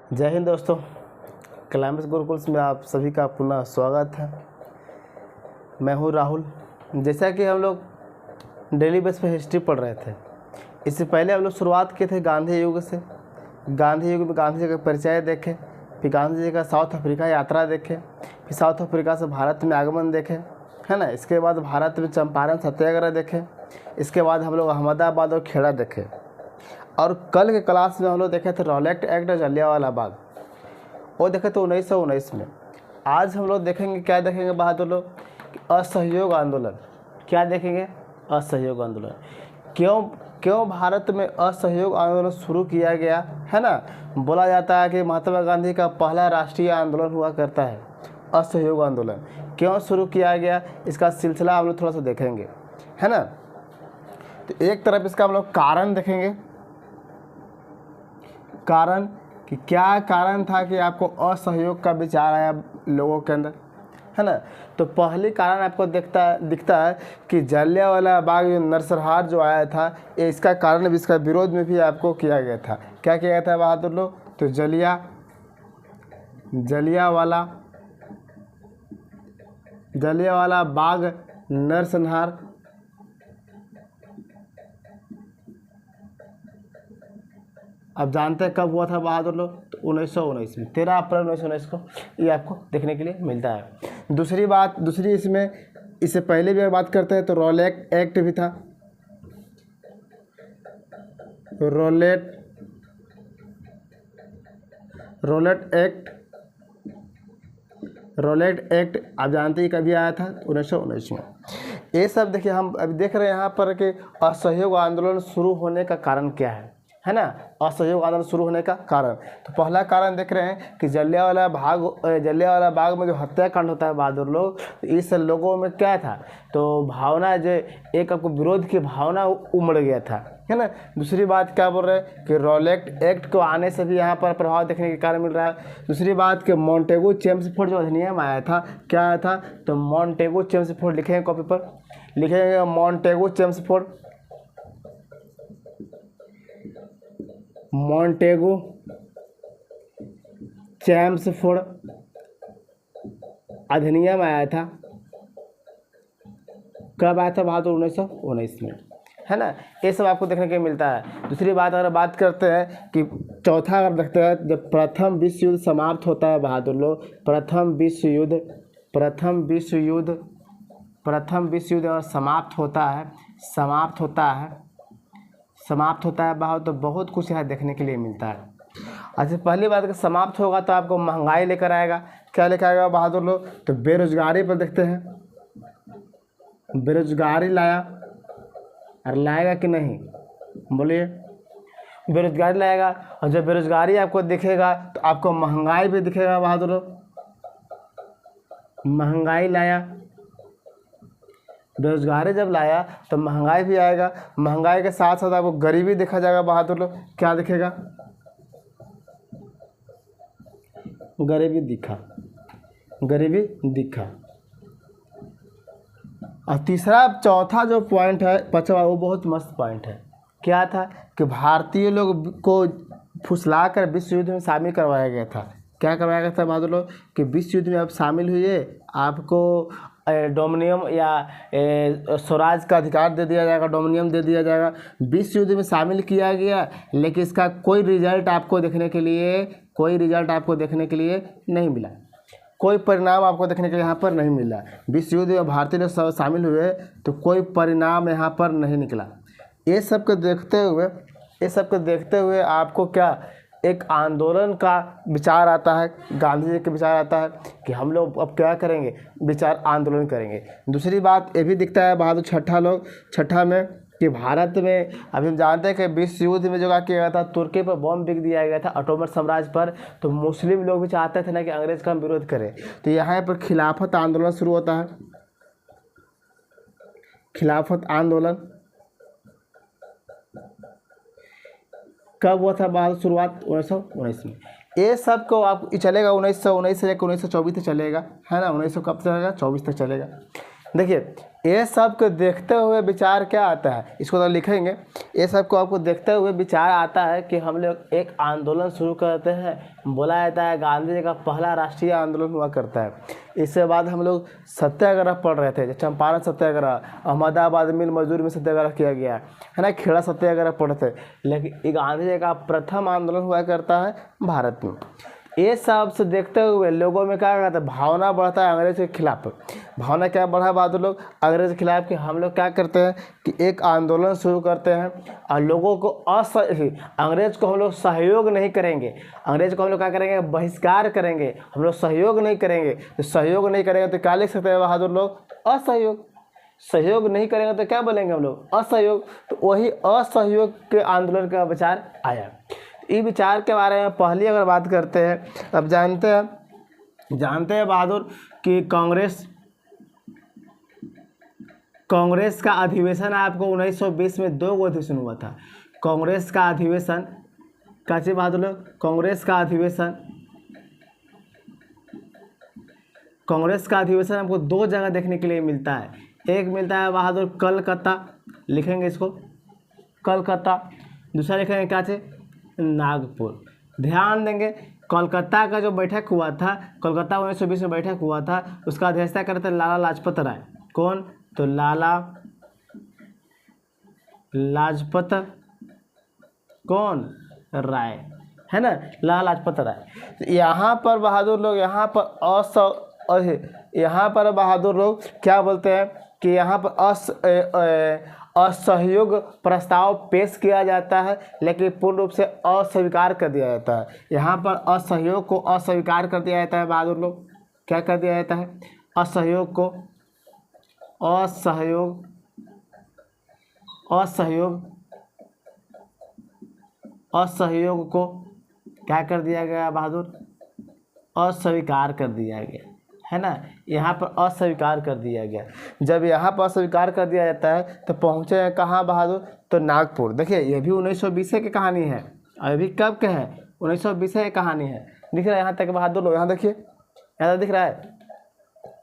जय हिंद दोस्तों। क्लाइमेक्स गुरुकुल्स में आप सभी का पुनः स्वागत है। मैं हूं राहुल। जैसा कि हम लोग डेली बेस पे हिस्ट्री पढ़ रहे थे, इससे पहले हम लोग शुरुआत किए थे गांधी युग से। गांधी युग में गांधी जी का परिचय देखे, फिर गांधी जी का साउथ अफ्रीका यात्रा देखे, फिर साउथ अफ्रीका से भारत में आगमन देखे, है ना। इसके बाद भारत में चंपारण सत्याग्रह देखे। इसके बाद हम लोग अहमदाबाद और खेड़ा देखे। और कल के क्लास में हम लोग देखे थे रॉलेट एक्ट और जलियांवाला बाग, वो देखे थे 1919 में। आज हम लोग देखेंगे, क्या देखेंगे बहादुर लोग, असहयोग आंदोलन। क्या देखेंगे? असहयोग आंदोलन। क्यों भारत में असहयोग आंदोलन शुरू किया गया, है ना। बोला जाता है कि महात्मा गांधी का पहला राष्ट्रीय आंदोलन हुआ करता है असहयोग आंदोलन। क्यों शुरू किया गया, इसका सिलसिला हम लोग थोड़ा सा देखेंगे, है ना। तो एक तरफ इसका हम लोग कारण देखेंगे, कारण कि क्या कारण था कि आपको असहयोग का विचार आया लोगों के अंदर, है ना। तो पहली कारण आपको दिखता है कि जलियांवाला बाग जो नरसंहार जो आया था, ये इसका कारण भी, इसका विरोध में भी आपको किया गया था। क्या किया गया था बहादुर लोग? तो जलियांवाला बाग नरसंहार अब जानते हैं कब हुआ था बहादुर लोग? तो 1919 में, 13 अप्रैल 1919 को ये आपको देखने के लिए मिलता है। दूसरी इसमें, इससे पहले भी अगर बात करते हैं तो रॉलेट एक्ट भी था। रॉलेट एक्ट आप जानते ही कभी आया था? 1919 में। ये सब देखिए, हम अभी देख रहे हैं यहाँ पर कि असहयोग आंदोलन शुरू होने का कारण क्या है ना। असहयोग आंदोलन शुरू होने का कारण, तो पहला कारण देख रहे हैं कि जलियांवाला बाग में जो हत्याकांड होता है बहादुर लोग, तो इस लोगों में क्या था, तो भावना जो एक आपको विरोध की भावना उमड़ गया था, है ना। दूसरी बात क्या बोल रहे हैं कि रॉलेट एक्ट को आने से भी यहाँ पर प्रभाव देखने के कारण मिल रहा है। दूसरी बात कि मॉन्टेगू चेम्सफोर्ड जो अधिनियम आया था, क्या आया था, तो मॉन्टेगू चेम्सफोर्ड लिखेंगे कॉपी पर, लिखेंगे मॉन्टेगू चेम्सफोर्ड अधिनियम आया था। कब आया था बहादुर? 1919 में, है ना। ये सब आपको देखने को मिलता है। दूसरी बात अगर बात करते हैं कि चौथा अगर देखते हैं, जब प्रथम विश्व युद्ध समाप्त होता है बहादुर लोग, प्रथम विश्व युद्ध और समाप्त होता है बहादुर, तो बहुत कुछ यहाँ देखने के लिए मिलता है। अच्छा, पहली बात कि समाप्त होगा तो आपको महंगाई लेकर आएगा। क्या लेकर आएगा बहादुर लोग? तो बेरोजगारी पर देखते हैं, बेरोजगारी लाया, और लाएगा कि नहीं, बोलिए। बेरोजगारी लाएगा, और जब बेरोजगारी आपको दिखेगा तो आपको महंगाई भी दिखेगा बहादुर लोग। महंगाई लाया, बेरोजगारी जब लाया तो महंगाई भी आएगा। महंगाई के साथ साथ आपको गरीबी देखा जाएगा बहादुर लोग। क्या दिखेगा? गरीबी दिखा। और चौथा जो पॉइंट है, पांचवा, वो बहुत मस्त पॉइंट है। क्या था कि भारतीय लोग को फुसला कर विश्व युद्ध में शामिल करवाया गया था। क्या करवाया गया था बहादुर लोग कि विश्व युद्ध में आप शामिल हुए, आपको डोमिनियम या स्वराज का अधिकार दे दिया जाएगा, डोमिनियम दे दिया जाएगा। विश्व युद्ध में शामिल किया गया, लेकिन इसका कोई रिजल्ट आपको देखने के लिए नहीं मिला। कोई परिणाम आपको देखने के यहाँ पर नहीं मिला। विश्व युद्ध में भारतीय लोग शामिल हुए तो कोई परिणाम यहाँ पर नहीं निकला। ये सब को देखते हुए आपको क्या, एक आंदोलन का विचार आता है, गांधी जी का विचार आता है कि हम लोग अब क्या करेंगे, विचार आंदोलन करेंगे। दूसरी बात ये भी दिखता है बहादुर, छठा में कि भारत में, अभी हम जानते हैं कि विश्व युद्ध में जो क्या किया गया था, तुर्की पर बॉम्ब बिक दिया गया था, ऑटोमन साम्राज्य पर। तो मुस्लिम लोग भी चाहते थे ना कि अंग्रेज का हम विरोध करें, तो यहाँ पर खिलाफत आंदोलन शुरू होता है। खिलाफत आंदोलन कब हुआ था बहादुर? शुरुआत 1919 में। ये सब को आप चलेगा 1919 से 1924 तक चलेगा, है ना। 1900 कब तक चलेगा? 24 तक चलेगा। देखिए ये सब को देखते हुए विचार क्या आता है, इसको तो लिखेंगे। ये सब को आपको देखते हुए विचार आता है कि हम लोग एक आंदोलन शुरू करते हैं। बोला जाता है गांधी जी का पहला राष्ट्रीय आंदोलन हुआ करता है। इसके बाद हम लोग सत्याग्रह पढ़ रहे थे, चंपारण सत्याग्रह, अहमदाबाद मिल मजदूर में सत्याग्रह किया गया है ना, खेड़ा सत्याग्रह पढ़े थे। लेकिन ये गांधी जी का प्रथम आंदोलन हुआ करता है भारत में। ये सब से देखते हुए लोगों में क्या कहता है, भावना बढ़ता है अंग्रेज के खिलाफ। भावना क्या बढ़ा बहादुर लोग अंग्रेज के खिलाफ कि हम लोग क्या करते हैं कि एक आंदोलन शुरू करते हैं और लोगों को अंग्रेज को हम लोग सहयोग नहीं करेंगे, अंग्रेज को हम लोग क्या करेंगे, बहिष्कार करेंगे, हम लोग सहयोग नहीं करेंगे। तो सहयोग नहीं करेंगे तो क्या लिख सकते हैं बहादुर लोग, असहयोग। सहयोग नहीं करेंगे तो क्या बोलेंगे हम लोग, असहयोग। तो वही असहयोग के आंदोलन का विचार आया। इस विचार के बारे में पहली अगर बात करते हैं, अब जानते हैं बहादुर कि कांग्रेस का अधिवेशन आपको 1920 में 2 अधिवेशन हुआ था। कांग्रेस का अधिवेशन काची बहादुर लोग, कांग्रेस का अधिवेशन आपको 2 जगह देखने के लिए मिलता है। एक मिलता है बहादुर कलकत्ता, लिखेंगे इसको कलकत्ता। दूसरा लिखेंगे क्या थे, नागपुर। ध्यान देंगे कोलकाता का जो बैठक हुआ था, कोलकाता 1920 में बैठक हुआ था, उसका अध्यक्षता करते लाला लाजपत राय। कौन, तो लाला लाजपत कौन राय, है ना, लाला लाजपत राय। यहाँ पर बहादुर लोग यहाँ पर बहादुर लोग क्या बोलते हैं कि यहाँ पर असहयोग प्रस्ताव पेश किया जाता है, लेकिन पूर्ण रूप से अस्वीकार कर दिया जाता है। यहाँ पर असहयोग को अस्वीकार कर दिया जाता है बहादुर लोग, क्या कर दिया जाता है, असहयोग को असहयोग को क्या कर दिया गया बहादुर, अस्वीकार कर दिया गया, है ना। यहाँ पर अस्वीकार कर दिया गया। जब यहाँ पर अस्वीकार कर दिया जाता है तो पहुँचे हैं कहाँ बहादुर, तो नागपुर। देखिए ये भी 1920 की कहानी है, अभी कब के है, 1920 की कहानी है। दिख रहा है यहाँ तक बहादुर लोग, यहाँ देखिए, यहाँ दिख रहा है।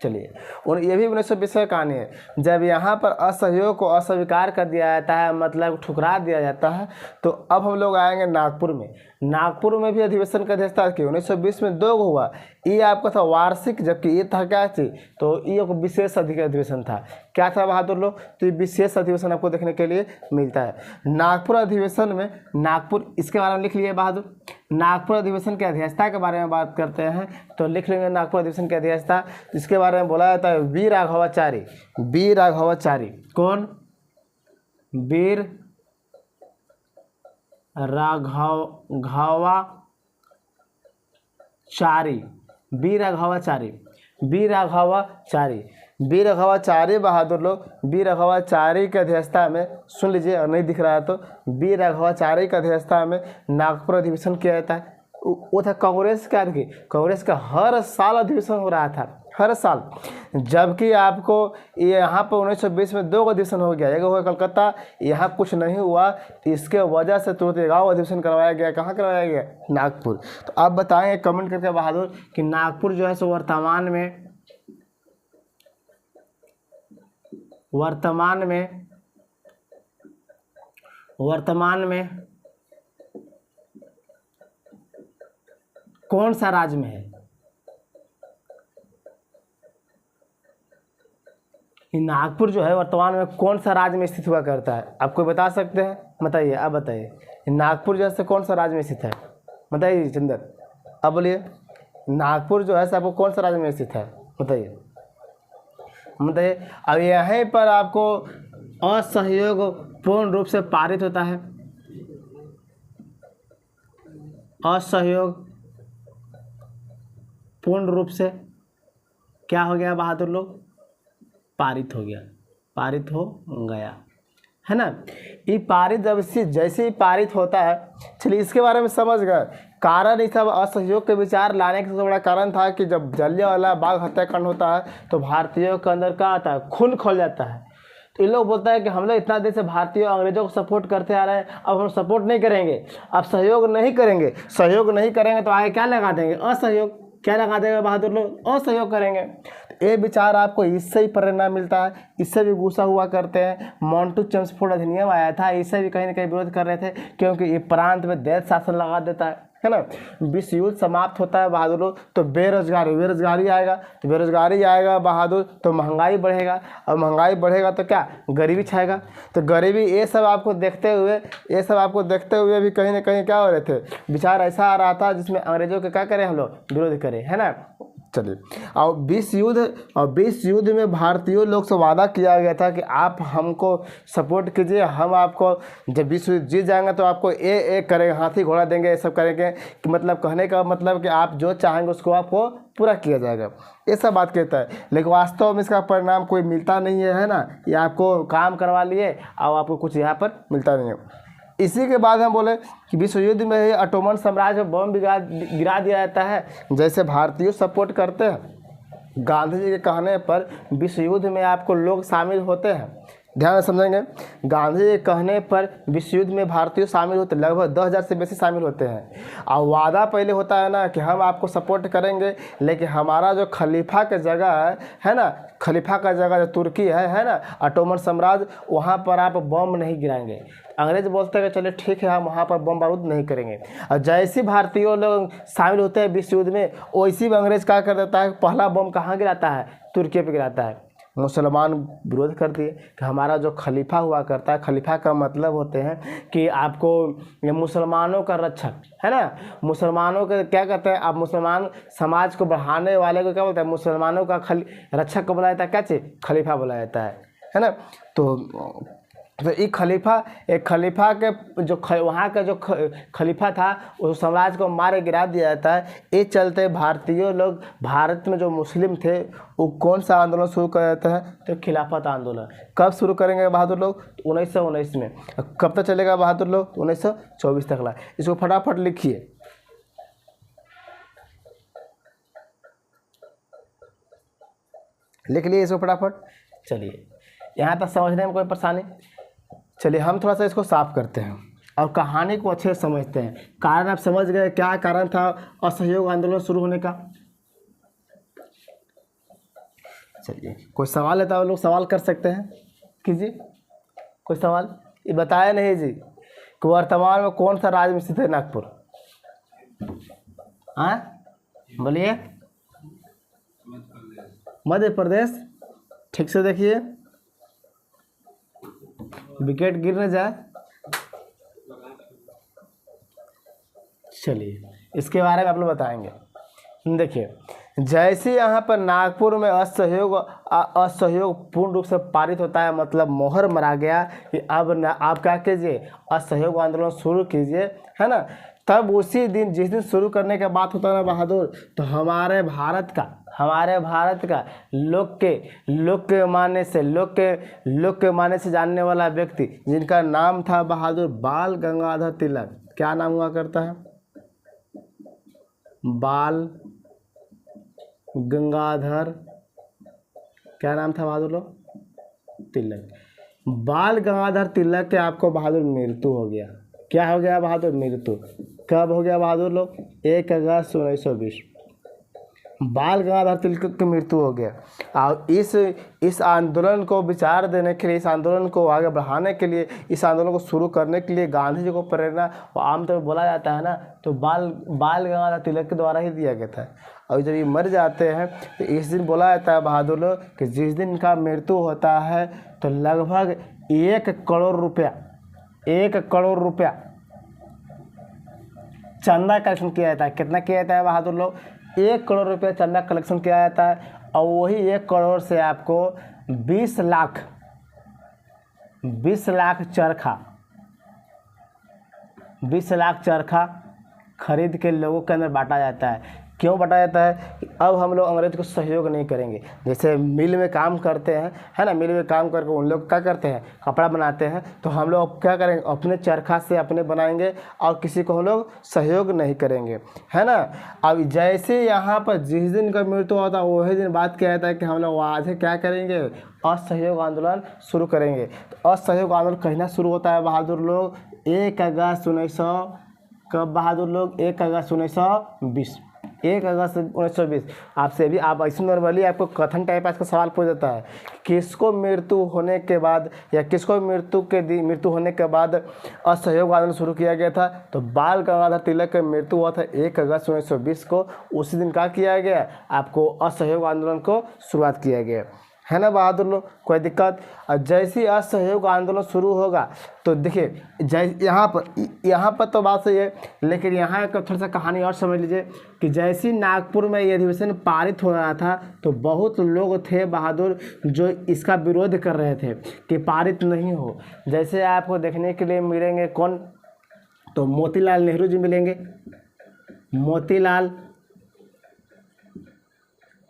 चलिए, और ये भी 1920 की कहानी है। जब यहाँ पर असहयोग को अस्वीकार कर दिया जाता है, मतलब ठुकरा दिया जाता है, तो अब हम लोग आएंगे नागपुर में। नागपुर में भी अधिवेशन का अध्यक्षता की 1920 में 2 हुआ। ये आपका था वार्षिक, जबकि ये था क्या थी, तो ये एक विशेष अधिवेशन था। क्या था बहादुर लोग, तो ये विशेष अधिवेशन आपको देखने के लिए मिलता है। नागपुर अधिवेशन में, नागपुर इसके बारे में लिख लिए बहादुर। नागपुर अधिवेशन की अध्यक्षता के बारे में बात करते हैं तो लिख लेंगे नागपुर अधिवेशन की अध्यक्षता, जिसके बारे में बोला जाता है वी राघवाचारी। वी राघवाचारी कौन, वीर Raghavachari, V Raghavachari, V Raghavachari, V Raghavachari बहादुर लोग। वी राघवाचारी की अध्यक्षता में, सुन लीजिए और नहीं दिख रहा है तो, वी राघवाचारी की अध्यक्षता में नागपुर अधिवेशन किया जाता है। वो था कांग्रेस का, कांग्रेस का हर साल अधिवेशन हो रहा था, हर साल। जबकि आपको यहाँ पर 1920 में 2 अधिवेशन हो गया, एक हुआ कलकत्ता, यहाँ कुछ नहीं हुआ, इसके वजह से तुरंत गाँव अधिवेशन करवाया गया। कहाँ करवाया गया, नागपुर। तो आप बताएंगे कमेंट करके बहादुर कि नागपुर जो है सो वर्तमान में कौन सा राज्य में है। नागपुर जो है वर्तमान में कौन सा राज्य में स्थित हुआ करता है, आपको बता सकते हैं, बताइए, आप बताइए। नागपुर जो है कौन सा राज्य में स्थित है, बताइए चंदर, अब बोलिए। नागपुर जो है आपको कौन सा राज्य में स्थित है, बताइए। अब यहीं पर आपको असहयोग पूर्ण रूप से पारित होता है। असहयोग पूर्ण रूप से क्या हो गया बहादुर लोग, पारित हो गया, पारित हो गया, है ना। ये पारित जब जैसे ही पारित होता है, चलिए इसके बारे में समझ गए। कारण इस सब असहयोग के विचार लाने का सबसे बड़ा कारण था कि जब जलियांवाला बाग हत्याकांड होता है तो भारतीयों के अंदर क्या आता है, खून खोल जाता है। तो ये लोग बोलता है कि हम लोग इतना देर से भारतीय अंग्रेजों को सपोर्ट करते आ रहे हैं, अब हम सपोर्ट नहीं करेंगे, अब सहयोग नहीं करेंगे। सहयोग नहीं करेंगे तो आगे क्या लगा देंगे, असहयोग। क्या लगा देंगे बहादुर लोग, असहयोग करेंगे। ये विचार आपको इससे ही प्रेरणा मिलता है, इससे भी गुस्सा हुआ करते हैं। मोंटू चेम्सफोर्ड अधिनियम आया था, इससे भी कहीं ना कहीं विरोध कर रहे थे, क्योंकि ये प्रांत में दैत शासन लगा देता है ना। विश्व युद्ध समाप्त होता है बहादुर लोग, तो बेरोजगारी आएगा, तो बेरोजगारी आएगा बहादुर, तो महंगाई बढ़ेगा, और महंगाई बढ़ेगा तो क्या, गरीबी छाएगा। तो गरीबी, ये सब आपको देखते हुए भी कहीं ना कहीं क्या हो रहे थे, विचार ऐसा आ रहा था जिसमें अंग्रेजों के क्या करें हम लोग, विरोध करें, है ना। चलिए, और विश्व युद्ध में भारतीयों लोग से वादा किया गया था कि आप हमको सपोर्ट कीजिए, हम आपको जब विश्व युद्ध जीत जाएंगे तो आपको ये करेंगे, हाथी घोड़ा देंगे, ये सब करेंगे, कि मतलब कहने का मतलब कि आप जो चाहेंगे उसको आपको पूरा किया जाएगा, ये सब बात कहता है। लेकिन वास्तव में इसका परिणाम कोई मिलता नहीं है ना। ये आपको काम करवा लिए और आपको कुछ यहाँ पर मिलता नहीं है। इसी के बाद हम बोले कि विश्व युद्ध में ही ऑटोमन साम्राज्य बम गिरा दिया जाता है। जैसे भारतीय सपोर्ट करते हैं, गांधी जी के कहने पर विश्व युद्ध में आपको लोग शामिल होते हैं, ध्यान से समझेंगे। गांधी जी के कहने पर विश्व युद्ध में भारतीय शामिल होते, लगभग 10,000 से बेसी शामिल होते हैं। और वादा पहले होता है ना कि हम आपको सपोर्ट करेंगे, लेकिन हमारा जो खलीफा की जगह है ना, खलीफा का जगह जो तुर्की है ना, ऑटोमन साम्राज्य, वहाँ पर आप बम नहीं गिराएंगे। अंग्रेज बोलते हैं कि चलिए ठीक है, हम वहाँ पर बम बारूद नहीं करेंगे। और जैसे भारतीय लोग शामिल होते हैं विश्व युद्ध में, वैसे भी अंग्रेज क्या कर देता है, पहला बम कहाँ गिराता है, तुर्की पे गिराता है। मुसलमान विरोध कर दिए कि हमारा जो खलीफा हुआ करता है, खलीफा का मतलब होते हैं कि आपको मुसलमानों का रक्षक, है ना। मुसलमानों का क्या कहते हैं आप, मुसलमान समाज को बढ़ाने वाले को क्या बोलते हैं, मुसलमानों का रक्षक को बोला जाता है, क्या चीज़, खलीफा बोला जाता है ना। तो एक खलीफा के जो वहाँ का जो खलीफा था, उस साम्राज्य को मारे गिरा दिया जाता है। इस चलते भारतीय लोग, भारत में जो मुस्लिम थे, वो कौन सा आंदोलन शुरू कर देते हैं, तो खिलाफत आंदोलन। कब शुरू करेंगे बहादुर लोग, 1919 में। कब तक चलेगा बहादुर लोग, 1924 तक ला। इसको फटाफट लिखिए। लिख लिए इसको फटाफट। चलिए, यहाँ तक समझने में कोई परेशानी। चलिए हम थोड़ा सा इसको साफ करते हैं और कहानी को अच्छे से समझते हैं। कारण आप समझ गए, क्या कारण था असहयोग आंदोलन शुरू होने का। चलिए, कोई सवाल है तो आप लोग सवाल कर सकते हैं, कीजिए कोई सवाल। ये बताया नहीं जी कि वर्तमान में कौन सा राज्य में स्थित है नागपुर, हाँ बोलिए। मध्य प्रदेश। ठीक से देखिए, विकेट गिर न जाए। चलिए, इसके बारे में आप लोग बताएंगे। देखिए, जैसे यहाँ पर नागपुर में असहयोग पूर्ण रूप से पारित होता है, मतलब मोहर मरा गया कि अब आप क्या कीजिए, असहयोग आंदोलन शुरू कीजिए, है ना। तब उसी दिन, जिस दिन शुरू करने का बात होता है ना बहादुर, तो हमारे भारत का लोक के माने से जानने वाला व्यक्ति, जिनका नाम था बहादुर बाल गंगाधर तिलक। क्या नाम हुआ करता है, बाल गंगाधर, क्या नाम था बहादुर लोग, तिलक। बाल गंगाधर तिलक के आपको बहादुर मृत्यु हो गया। क्या हो गया बहादुर, मृत्यु। कब हो गया बहादुर लोग, 1 अगस्त 1920। बाल गंगाधर तिलक की मृत्यु हो गया। और इस आंदोलन को विचार देने के लिए, इस आंदोलन को आगे बढ़ाने के लिए, इस आंदोलन को शुरू करने के लिए गांधी जी को प्रेरणा आमतौर पर बोला जाता है ना, तो बाल गंगाधर तिलक के द्वारा ही दिया गया था। और जब ये मर जाते हैं तो इस दिन बोला जाता है बहादुर लोग कि जिस दिन इनका मृत्यु होता है तो लगभग 1 करोड़ रुपया चंदा कलेक्शन किया जाता है। कितना किया जाता है बहादुर लोग, 1 करोड़ रुपये चंदा कलेक्शन किया जाता है। और वही 1 करोड़ से आपको 20 लाख चरखा खरीद के लोगों के अंदर बांटा जाता है। क्यों बांटा जाता है कि अब हम लोग अंग्रेज को सहयोग नहीं करेंगे। जैसे मिल में काम करते हैं, है ना, मिल में काम करके उन लोग क्या करते हैं, कपड़ा बनाते हैं, तो हम लोग क्या करेंगे, अपने चरखा से अपने बनाएंगे और किसी को हम लोग सहयोग नहीं करेंगे, है ना। अब जैसे यहाँ पर जिस दिन का मृत्यु होता है वही दिन बात किया जाता है कि हम लोग आज क्या करेंगे, असहयोग आंदोलन शुरू करेंगे। तो असहयोग आंदोलन कहना शुरू होता है बहादुर लोग 1 अगस्त 1900, कब बहादुर लोग, 1 अगस्त 1920। 1 अगस्त 1920। आपसे भी आप ऐसे नॉर्मली आपको कथन टाइप का सवाल पूछ देता है, किसको मृत्यु होने के बाद या किसको मृत्यु होने के बाद असहयोग आंदोलन शुरू किया गया था, तो बाल गंगाधर तिलक की मृत्यु हुआ था 1 अगस्त 1920 को। उसी दिन क्या किया गया, आपको असहयोग आंदोलन को शुरुआत किया गया, है ना बहादुर लोग, कोई दिक्कत। और जैसे ही असहयोग आंदोलन शुरू होगा तो देखिए यहाँ पर तो बात सही है, लेकिन यहाँ का थोड़ा सा कहानी और समझ लीजिए कि जैसे ही नागपुर में ये अधिवेशन पारित हो रहा था तो बहुत लोग थे बहादुर जो इसका विरोध कर रहे थे कि पारित नहीं हो। जैसे आपको देखने के लिए मिलेंगे कौन, तो मोतीलाल नेहरू जी मिलेंगे।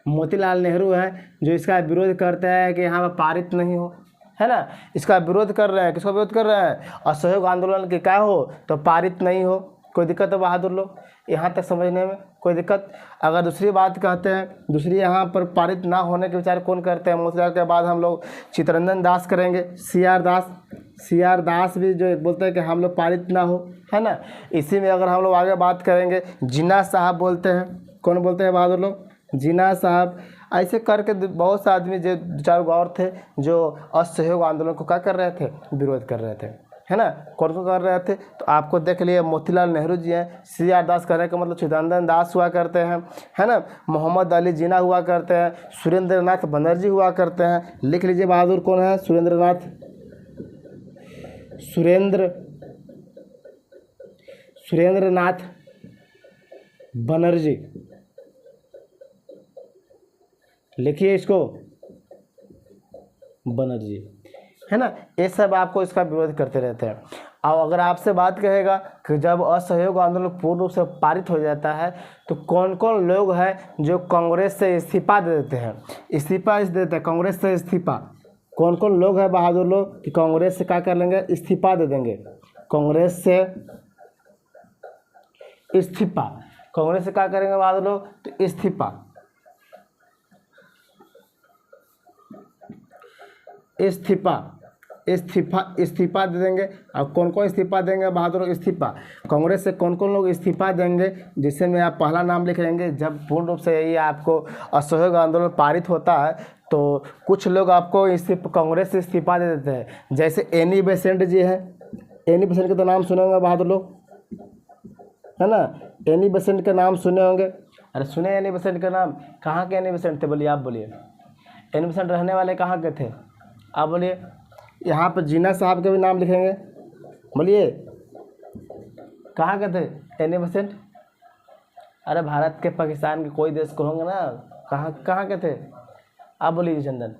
मोतीलाल नेहरू है जो इसका विरोध करते हैं कि यहाँ पर पारित नहीं हो, है ना। इसका विरोध कर रहे हैं, किसका विरोध कर रहे हैं, असहयोग आंदोलन के क्या हो तो पारित नहीं हो। कोई दिक्कत है बहादुर लोग, यहाँ तक समझने में कोई दिक्कत। अगर दूसरी बात कहते हैं, दूसरी यहाँ पर पारित ना होने के विचार कौन करते हैं, मोतीलाल के बाद हम लोग चित्तरंजन दास करेंगे, सी आर दास भी जो बोलते हैं कि हम लोग पारित ना हो, है ना। इसी में अगर हम लोग आगे बात करेंगे, जिन्ना साहब बोलते हैं, कौन बोलते हैं बहादुर लोग, जिन्ना साहब। ऐसे करके बहुत से आदमी जो 4 और थे जो असहयोग आंदोलन को क्या कर रहे थे, विरोध कर रहे थे, है ना। कौन को कर रहे थे, तो आपको देख लिए मोतीलाल नेहरू जी हैं, सी आर दास कहने का मतलब चित्तरंजन दास हुआ करते हैं, है ना। मोहम्मद अली जिन्ना हुआ करते हैं, सुरेंद्रनाथ बनर्जी हुआ करते हैं। लिख लीजिए बहादुर कौन है, सुरेंद्रनाथ बनर्जी, लिखिए इसको, बनर्जी, है ना। ये सब आपको इसका विरोध करते रहते हैं। अब अगर आपसे बात कहेगा कि जब असहयोग आंदोलन पूर्ण रूप से पारित हो जाता है तो कौन कौन लोग हैं जो कांग्रेस से इस्तीफा दे देते हैं, कांग्रेस से इस्तीफा। कौन कौन लोग हैं बहादुर लोग कि कांग्रेस से क्या कर लेंगे, इस्तीफा दे देंगे, कांग्रेस से इस्तीफा। कांग्रेस से क्या करेंगे बहादुर लोग, तो इस्तीफा दे देंगे। अब कौन कौन इस्तीफा देंगे बहादुर, इस्तीफा कांग्रेस से कौन कौन लोग इस्तीफा देंगे, जिससे में आप पहला नाम लिख लेंगे। जब पूर्ण रूप से ये आपको असहयोग आंदोलन पारित होता है तो कुछ लोग आपको कांग्रेस से इस्तीफा दे देते हैं, जैसे एनी बेसेंट जी हैं। एनी बेसेंट का तो नाम सुने होंगे बहादुर लोग, है ना। एनी बेसेंट का नाम सुने होंगे, अरे सुने एनी बेसेंट का नाम, कहाँ के एनी बेसेंट थे, बोलिए आप बोलिए। एनी बेसेंट रहने वाले कहाँ के थे, आप बोलिए। यहाँ पर जिन्ना साहब के भी नाम लिखेंगे, बोलिए कहाँ के थे एनी बेसेंट। अरे भारत के पाकिस्तान के कोई देश को होंगे ना, कहाँ के थे, आप बोलिए चंदन।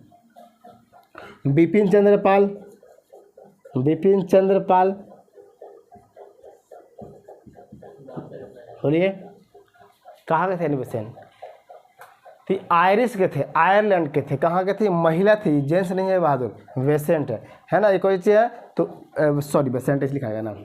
बिपिन चंद्र पाल, बोलिए कहाँ के थे एनी बेसेंट, थी आयरिश के थे, आयरलैंड के थे। कहाँ के थे, महिला थी, जेंट्स नहीं है बहादुर, वेसेंट है ना। ये कोई चीज़ है तो सॉरी बेसेंट इसलिए लिखा गया नाम,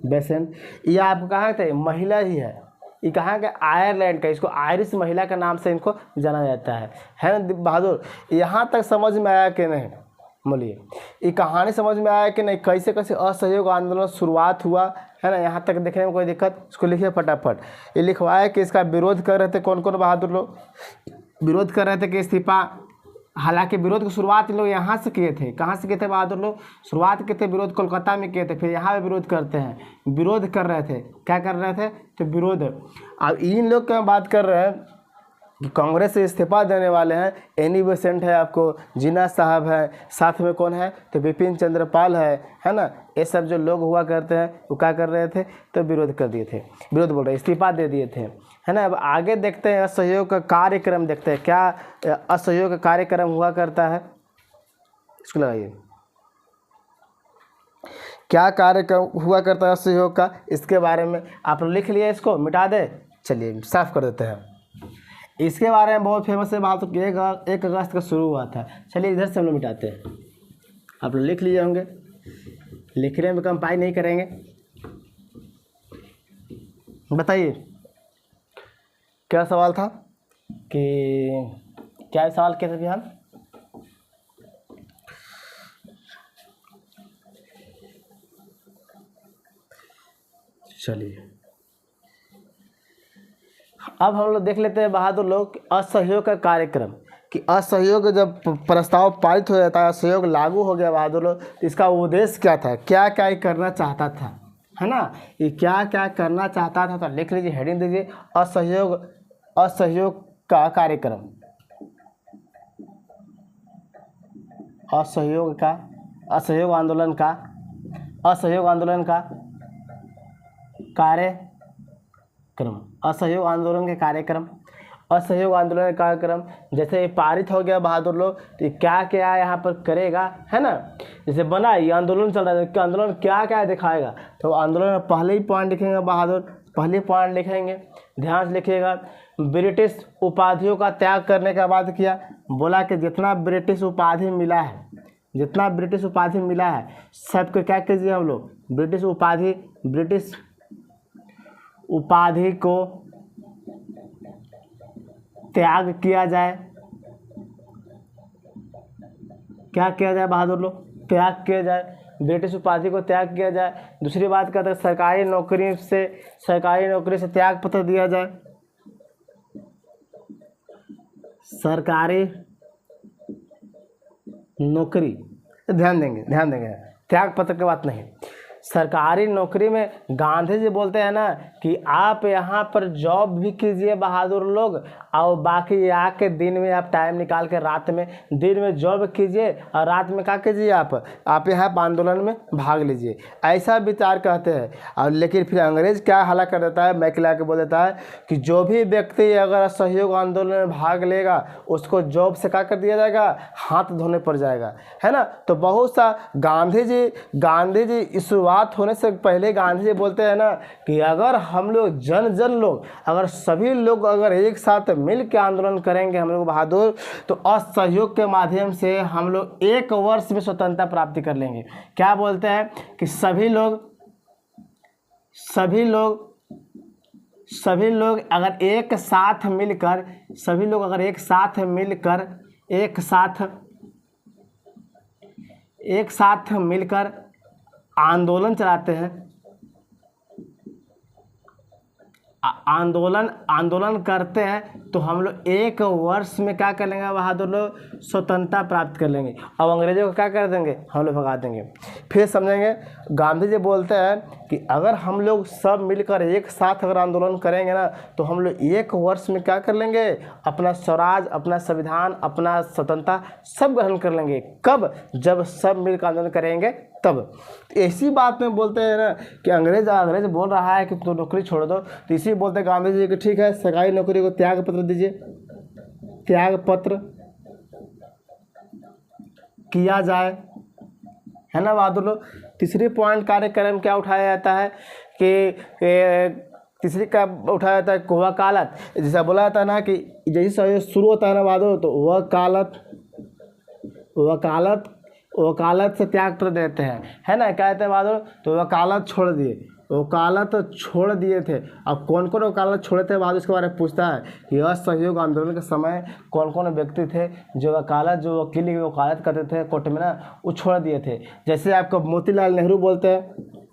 बेसेंट। ये आप कहाँ थे, महिला ही है। ये कहाँ के, आयरलैंड का, इसको आयरिश महिला के नाम से इनको जाना जाता है ना बहादुर। यहाँ तक समझ में आया कि नहीं, बोलिए ये कहानी समझ में आया कि नहीं, कैसे कैसे असहयोग आंदोलन शुरुआत हुआ, है ना। यहाँ तक देखने में कोई दिक्कत, इसको लिखिए फटाफट। ये लिखवाया कि इसका विरोध कर रहे थे कौन कौन बहादुर लोग, विरोध कर रहे थे कि इस्तीफा। हालांकि विरोध की शुरुआत लोग यहाँ से किए थे, कहाँ से किए थे बहादुर लोग, शुरुआत किए थे विरोध कोलकाता में किए थे, फिर यहाँ पे विरोध करते हैं, विरोध कर रहे थे, क्या कर रहे थे, तो विरोध। अब इन लोग की बात कर रहे हैं कि कांग्रेस से इस्तीफा देने वाले हैं, एनी बेसेंट है, आपको जिन्ना साहब है, साथ में कौन है, तो बिपिन चंद्र पाल है ना। ये सब जो लोग हुआ करते हैं वो क्या कर रहे थे, तो विरोध कर दिए थे, विरोध बोल रहे, इस्तीफा दे दिए थे, है ना। अब आगे देखते हैं असहयोग का कार्यक्रम, देखते हैं क्या असहयोग का कार्यक्रम हुआ करता है, इसको लगाइए, क्या कार्यक्रम हुआ करता है असहयोग का, इसके बारे में आप लिख लिए, इसको मिटा दे, चलिए साफ कर देते हैं। इसके बारे में बहुत फेमस है बात, 1 अगस्त का शुरू हुआ था। चलिए इधर से हम लोग मिटाते हैं, आप लोग लिख लिए होंगे, लिखने में कंपाई नहीं करेंगे। बताइए क्या सवाल था, कि क्या सवाल किया था बिहान, चलिए अब हम लोग देख लेते हैं बहादुर लोग असहयोग का कार्यक्रम, कि असहयोग जब प्रस्ताव पारित हो जाता है, असहयोग लागू हो गया बहादुर लोग, तो इसका उद्देश्य क्या था, क्या क्या ये करना चाहता था, है ना, ये क्या क्या करना चाहता था। तो लिख लीजिए, हेडिंग दीजिए, असहयोग, असहयोग का कार्यक्रम, असहयोग का, असहयोग आंदोलन का, असहयोग आंदोलन का कार्यक्रम, असहयोग आंदोलन के कार्यक्रम, असहयोग आंदोलन का कार्यक्रम। जैसे ये पारित हो गया बहादुर लोग, तो क्या क्या यहाँ पर करेगा, है ना, जैसे बना ये आंदोलन चल रहा है, तो आंदोलन क्या क्या दिखाएगा, तो आंदोलन में पहले ही पॉइंट लिखेंगे बहादुर, पहले पॉइंट लिखेंगे, ध्यान से लिखिएगा। ब्रिटिश उपाधियों का त्याग करने का बात किया, बोला कि जितना ब्रिटिश उपाधि मिला है, जितना ब्रिटिश उपाधि मिला है सबको क्या कीजिए हम लोग, ब्रिटिश उपाधि को त्याग किया जाए। क्या किया जाए बहादुर लोग, त्याग किया जाए, ब्रिटिश उपाधि को त्याग किया जाए। दूसरी बात कहते हैं सरकारी नौकरी से त्याग पत्र दिया जाए, सरकारी नौकरी, ध्यान देंगे त्याग पत्र की बात नहीं। सरकारी नौकरी में गांधी जी बोलते हैं ना कि आप यहाँ पर जॉब भी कीजिए बहादुर लोग, और बाकी आके दिन में आप टाइम निकाल के रात में, दिन में जॉब कीजिए और रात में क्या कीजिए, आप यहाँ आंदोलन में भाग लीजिए, ऐसा विचार कहते हैं। और लेकिन फिर अंग्रेज क्या हला कर देता है, मैकला के बोल देता है कि जो भी व्यक्ति अगर असहयोग आंदोलन में भाग लेगा उसको जॉब से क्या कर दिया जाएगा, हाथ धोने पड़ जाएगा, है ना। तो बहुत सा गांधी जी इस शुरुआत होने से पहले गांधी जी बोलते हैं ना कि अगर हम लोग जन लोग, अगर सभी लोग अगर एक साथ मिल के आंदोलन करेंगे हम लोग बहादुर, तो असहयोग के माध्यम से हम लोग 1 वर्ष में स्वतंत्रता प्राप्ति कर लेंगे। क्या बोलते हैं कि सभी लोग अगर एक साथ मिलकर आंदोलन चलाते हैं, आंदोलन करते हैं, तो हम लोग 1 वर्ष में क्या कर लेंगे बहादुर लोग, स्वतंत्रता प्राप्त कर लेंगे। अब अंग्रेजों को क्या कर देंगे, हम लोग भगा देंगे। फिर समझेंगे, गांधी जी बोलते हैं कि अगर हम लोग सब मिलकर एक साथ अगर आंदोलन करेंगे ना, तो हम लोग 1 वर्ष में क्या कर लेंगे, अपना स्वराज, अपना संविधान, अपना स्वतंत्रता सब ग्रहण कर लेंगे। कब, जब सब मिलकर आंदोलन करेंगे तब। ऐसी बात में बोलते हैं ना कि अंग्रेज बोल रहा है कि तो नौकरी छोड़ दो, तो इसी बोलते हैं गांधी जी कि ठीक है सरकारी नौकरी को त्याग पत्र दीजिए, त्याग पत्र किया जाए, है ना बहादुर लोग। तीसरी पॉइंट कार्यक्रम क्या उठाया जाता है कि तीसरी का उठाया जाता है वकालत। जैसा बोला जाता है ना कि जैसे शुरू होता है ना बहादुर, तो वकालत से त्याग पत्र देते हैं, है ना, क्या कहते हैं बहादुर, तो वकालत छोड़ दिए थे। अब कौन कौन वकालत छोड़े थे बहादुर, इसके बारे में पूछता है कि असहयोग आंदोलन के समय कौन कौन व्यक्ति थे जो वकील की वकालत करते थे कोर्ट में ना, वो छोड़ दिए थे। जैसे आपको मोतीलाल नेहरू बोलते हैं,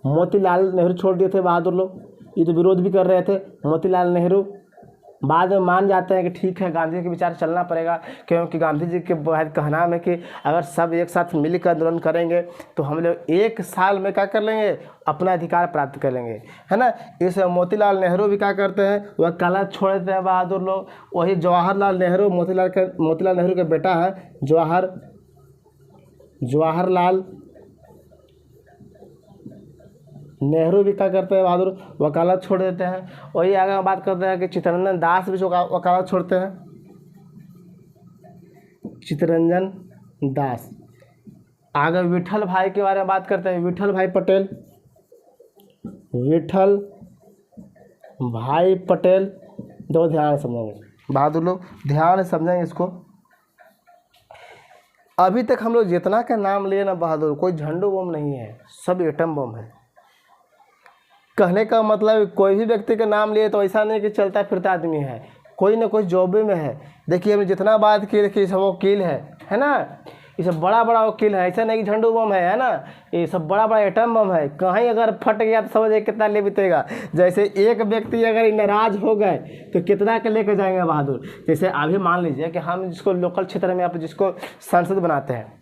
मोतीलाल नेहरू छोड़ दिए थे बहादुर लोग, ये तो विरोध भी कर रहे थे मोतीलाल नेहरू। बाद में मान जाते हैं कि ठीक है गांधी जी के विचार चलना पड़ेगा, क्योंकि गांधी जी के कहना है कि अगर सब एक साथ मिलकर आंदोलन करेंगे तो हम लोग 1 साल में क्या कर लेंगे, अपना अधिकार प्राप्त कर लेंगे, है ना। इस मोतीलाल नेहरू भी क्या करते हैं, वह वकालत छोड़ देते हैं बहादुर लोग। वही जवाहरलाल नेहरू, मोतीलाल नेहरू का बेटा है जवाहरलाल नेहरू भी क्या करते हैं बहादुर, वकालत छोड़ देते हैं। वही आगे हम बात करते हैं कि चित्तरंजन दास भी वकालत छोड़ते हैं, चित्तरंजन दास। आगे विठल भाई के बारे में बात करते हैं, विठल भाई पटेल, दो ध्यान समझेंगे बहादुर लोग, ध्यान समझेंगे इसको। अभी तक हम लोग जितना का नाम लिए ना बहादुर, कोई झंडू बम नहीं है, सब एटम बम है। कहने का मतलब कोई भी व्यक्ति का नाम लिए तो ऐसा नहीं कि चलता फिरता आदमी है, कोई ना कोई जॉब में है। देखिए हमने जितना बात की, देखिए सब वकील है ना, ये सब बड़ा बड़ा वकील है, ऐसा नहीं कि झंडू बम है ना, ये सब बड़ा बड़ा एटम बम है। कहीं अगर फट गया तो समझिए कितना ले बीतेगा। जैसे एक व्यक्ति अगर नाराज हो गए तो कितना के लेकर जाएंगे बहादुर। जैसे अभी मान लीजिए कि हम जिसको लोकल क्षेत्र में आप जिसको सांसद बनाते हैं,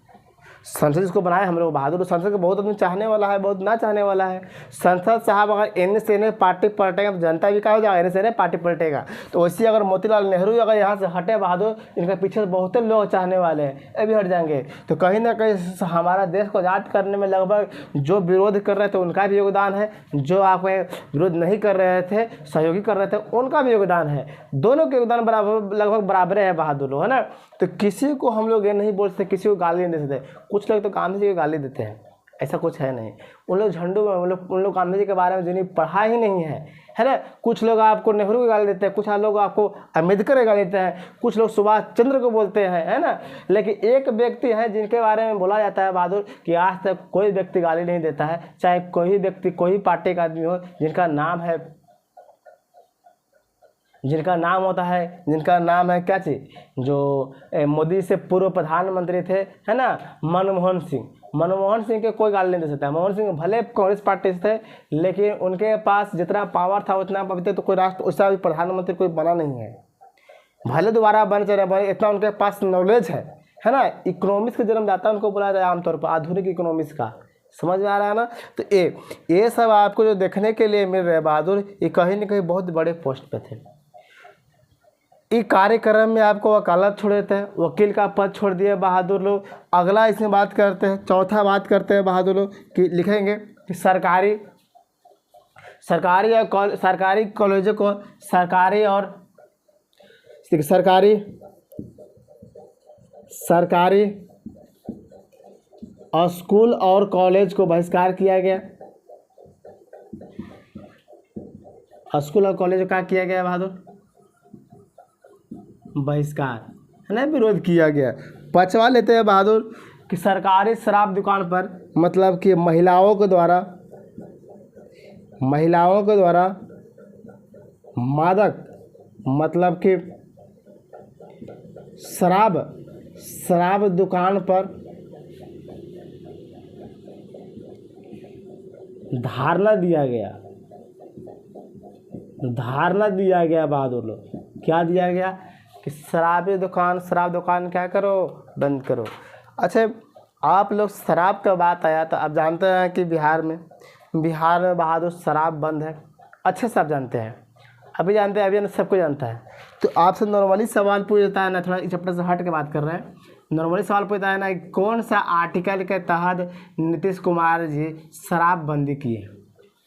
संसद जिसको बनाए हम लोग बहादुर, संसद को बहुत आदमी चाहने वाला है, बहुत ना चाहने वाला है। संसद साहब अगर एन से एन पार्टी पलटेगा तो जनता भी क्या हो जाएगा, एन से एन पार्टी पलटेगा। तो वैसे अगर मोतीलाल नेहरू अगर यहाँ से हटे बहादुर, इनके पीछे बहुत लोग चाहने वाले हैं, ये भी हट जाएंगे। तो कहीं ना कहीं हमारा देश को आज़ाद करने में लगभग जो विरोध कर रहे थे उनका भी योगदान है, जो आप विरोध नहीं कर रहे थे, सहयोगी कर रहे थे, उनका भी योगदान है। दोनों के योगदान बराबर, लगभग बराबर है बहादुर लोग, है ना। तो किसी को हम लोग ये नहीं बोल सकते, किसी को गाली नहीं दे सकते। कुछ लोग तो गांधी जी को गाली देते हैं, ऐसा कुछ है नहीं। उन लोग झंडू उन लोग गांधी जी के बारे में जिन्हें पढ़ा ही नहीं है ना। कुछ लोग आपको नेहरू को गाली देते हैं, कुछ लोग आपको अम्बेडकर को गाली देते हैं, कुछ लोग सुभाष चंद्र को बोलते हैं, है ना। लेकिन एक व्यक्ति है जिनके बारे में बोला जाता है बहादुर कि आज तक कोई व्यक्ति गाली नहीं देता है, चाहे कोई व्यक्ति कोई पार्टी का आदमी हो, जिनका नाम है क्या चीज़, जो मोदी से पूर्व प्रधानमंत्री थे, है ना, मनमोहन सिंह के कोई गाली नहीं दे सकता। मनमोहन सिंह भले कांग्रेस पार्टी से थे, लेकिन उनके पास जितना पावर था उतना पवित्र तो कोई राष्ट्र उसका भी प्रधानमंत्री कोई बना नहीं है। भले दोबारा बन चले बने, इतना उनके पास नॉलेज है ना। इकोनॉमिक्स का जन्मदाता उनको बोला जाए आमतौर पर, आधुनिक इकोनॉमिक्स का। समझ में आ रहा है ना। तो ये सब आपको जो देखने के लिए मिल रहे हैं बहादुर, ये कहीं ना कहीं बहुत बड़े पोस्ट पे थे। इस कार्यक्रम में आपको वकालत छोड़ देते हैं, वकील का पद छोड़ दिए बहादुर लोग। अगला इसमें बात करते हैं, चौथा बात करते हैं बहादुर लोग कि लिखेंगे कि सरकारी कॉलेजों को सरकारी और स्कूल और कॉलेज को बहिष्कार किया गया। स्कूल और कॉलेज को क्या किया गया बहादुर, बहिष्कार, है ना, विरोध किया गया। पांचवा लेते हैं बहादुर कि सरकारी शराब दुकान पर, मतलब कि महिलाओं के द्वारा मादक, मतलब कि शराब दुकान पर धारणा दिया गया बहादुर लोग। क्या दिया गया कि शराब दुकान क्या करो, बंद करो। अच्छा, आप लोग शराब का बात आया तो आप जानते हैं कि बिहार में बहादुर शराब बंद है, अच्छे से आप जानते हैं, अभी जानते हैं, अभी सबको जानता है। तो आपसे नॉर्मली सवाल पूछता है ना, थोड़ा इस चैप्टर से हट के बात कर रहे हैं, नॉर्मली सवाल पूछता है ना, कौन सा आर्टिकल के तहत नीतीश कुमार जी शराब बंदी किए,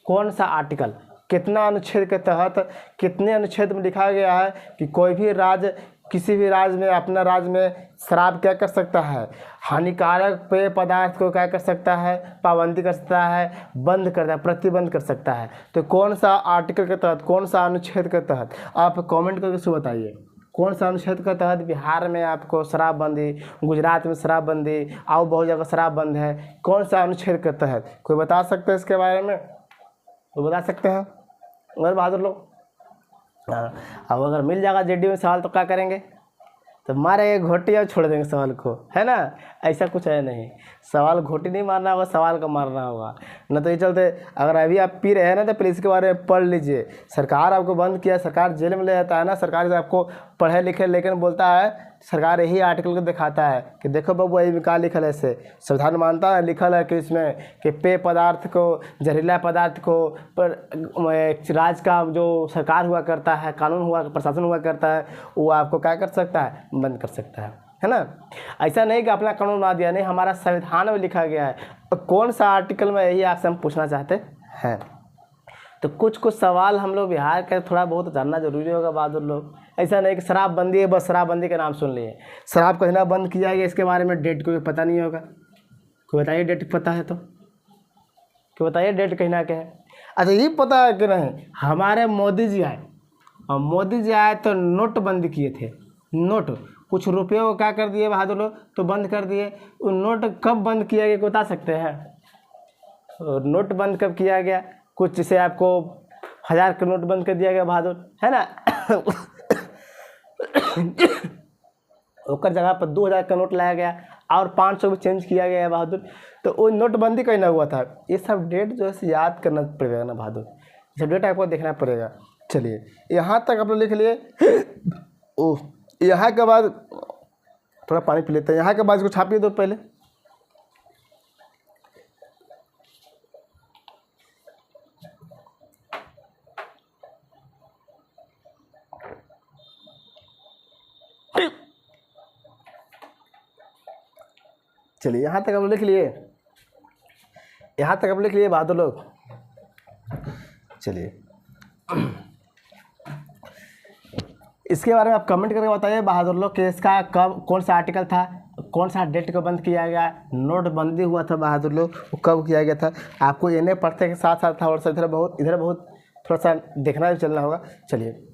कौन सा आर्टिकल, कितना अनुच्छेद के तहत, कितने अनुच्छेद में लिखा गया है कि कोई भी राज्य किसी भी राज्य में, अपना राज्य में शराब क्या कर सकता है, हानिकारक पेय पदार्थ को क्या कर सकता है, पाबंदी कर सकता है, बंद कर सकता है, प्रतिबंध कर सकता है। तो कौन सा आर्टिकल के तहत, कौन सा अनुच्छेद के तहत, आप कमेंट करके सो बताइए। कौन सा अनुच्छेद के तहत बिहार में आपको शराबबंदी, गुजरात में शराबबंदी, और बहुत जगह शराब बंद है, कौन सा अनुच्छेद के तहत, कोई बता सकते हैं इसके बारे में, तो बता सकते हैं अगर बहादुर लोग। अब अगर मिल जाएगा जेडी में सवाल तो क्या करेंगे, तो मारेंगे घोटी और छोड़ देंगे सवाल को, है ना। ऐसा कुछ है नहीं, सवाल घोटी नहीं मारना होगा, सवाल को मारना होगा ना। तो ये चलते अगर अभी आप पी रहे हैं ना, तो प्लीज़ इसके बारे में पढ़ लीजिए। सरकार आपको बंद किया, सरकार जेल में ले जाता है ना, सरकार से आपको पढ़े लिखे लेकिन बोलता है, सरकार यही आर्टिकल को दिखाता है कि देखो बाबू यही का लिखल है, ऐसे संविधान मानता है, लिखल है कि इसमें कि पेय पदार्थ को, जहरीला पदार्थ को पर राज्य का जो सरकार हुआ करता है, प्रशासन हुआ करता है, वो आपको क्या कर सकता है, बंद कर सकता है ना। ऐसा नहीं कि अपना कानून बना दिया, नहीं, हमारा संविधान में लिखा गया है। कौन सा आर्टिकल में, यही आपसे हम पूछना चाहते हैं। तो कुछ सवाल हम लोग बिहार के थोड़ा बहुत जानना जरूरी होगा बहादुर लोग। ऐसा नहीं कि शराब बंदी है, बस शराबबंदी के नाम सुन लिए, शराब कहीं ना बंद किया गया, इसके बारे में डेट कोई पता नहीं होगा। कोई बताइए डेट पता है तो कोई बताइए डेट कहीं ना कहीं। अच्छा, ये पता है कि नहीं, हमारे मोदी जी आए, और मोदी जी आए तो नोट बंद किए थे। नोट कुछ रुपयों को क्या कर दिए बहादुर लोग, तो बंद कर दिए। वो नोट कब बंद किया गया बता सकते हैं, नोट बंद कब किया गया, कुछ जैसे आपको 1000 का नोट बंद कर दिया गया बहादुर, है ना। उसका जगह पर 2000 का नोट लाया गया। और 500 भी चेंज किया गया है बहादुर। तो वो नोटबंदी कहना हुआ था। ये सब डेट जो है याद करना पड़ेगा ना बहादुर, ये सब डेट आपको देखना पड़ेगा। चलिए यहाँ तक आप लोग लिख लिए। ओह, यहाँ के बाद थोड़ा पानी पी लेते हैं। यहाँ के बाद इसको छापिए दो पहले। चलिए यहाँ तक आप लिख लिए, यहाँ तक आप लिख लिए बहादुर लोग। चलिए इसके बारे में आप कमेंट करके बताइए बहादुर लोग कि इसका कब, कौन सा आर्टिकल था, कौन सा डेट को बंद किया गया, नोटबंदी हुआ था बहादुर लोग वो कब किया गया था। आपको ये नहीं पढ़ते के साथ साथ था और इधर बहुत थोड़ा सा देखना भी चलना होगा। चलिए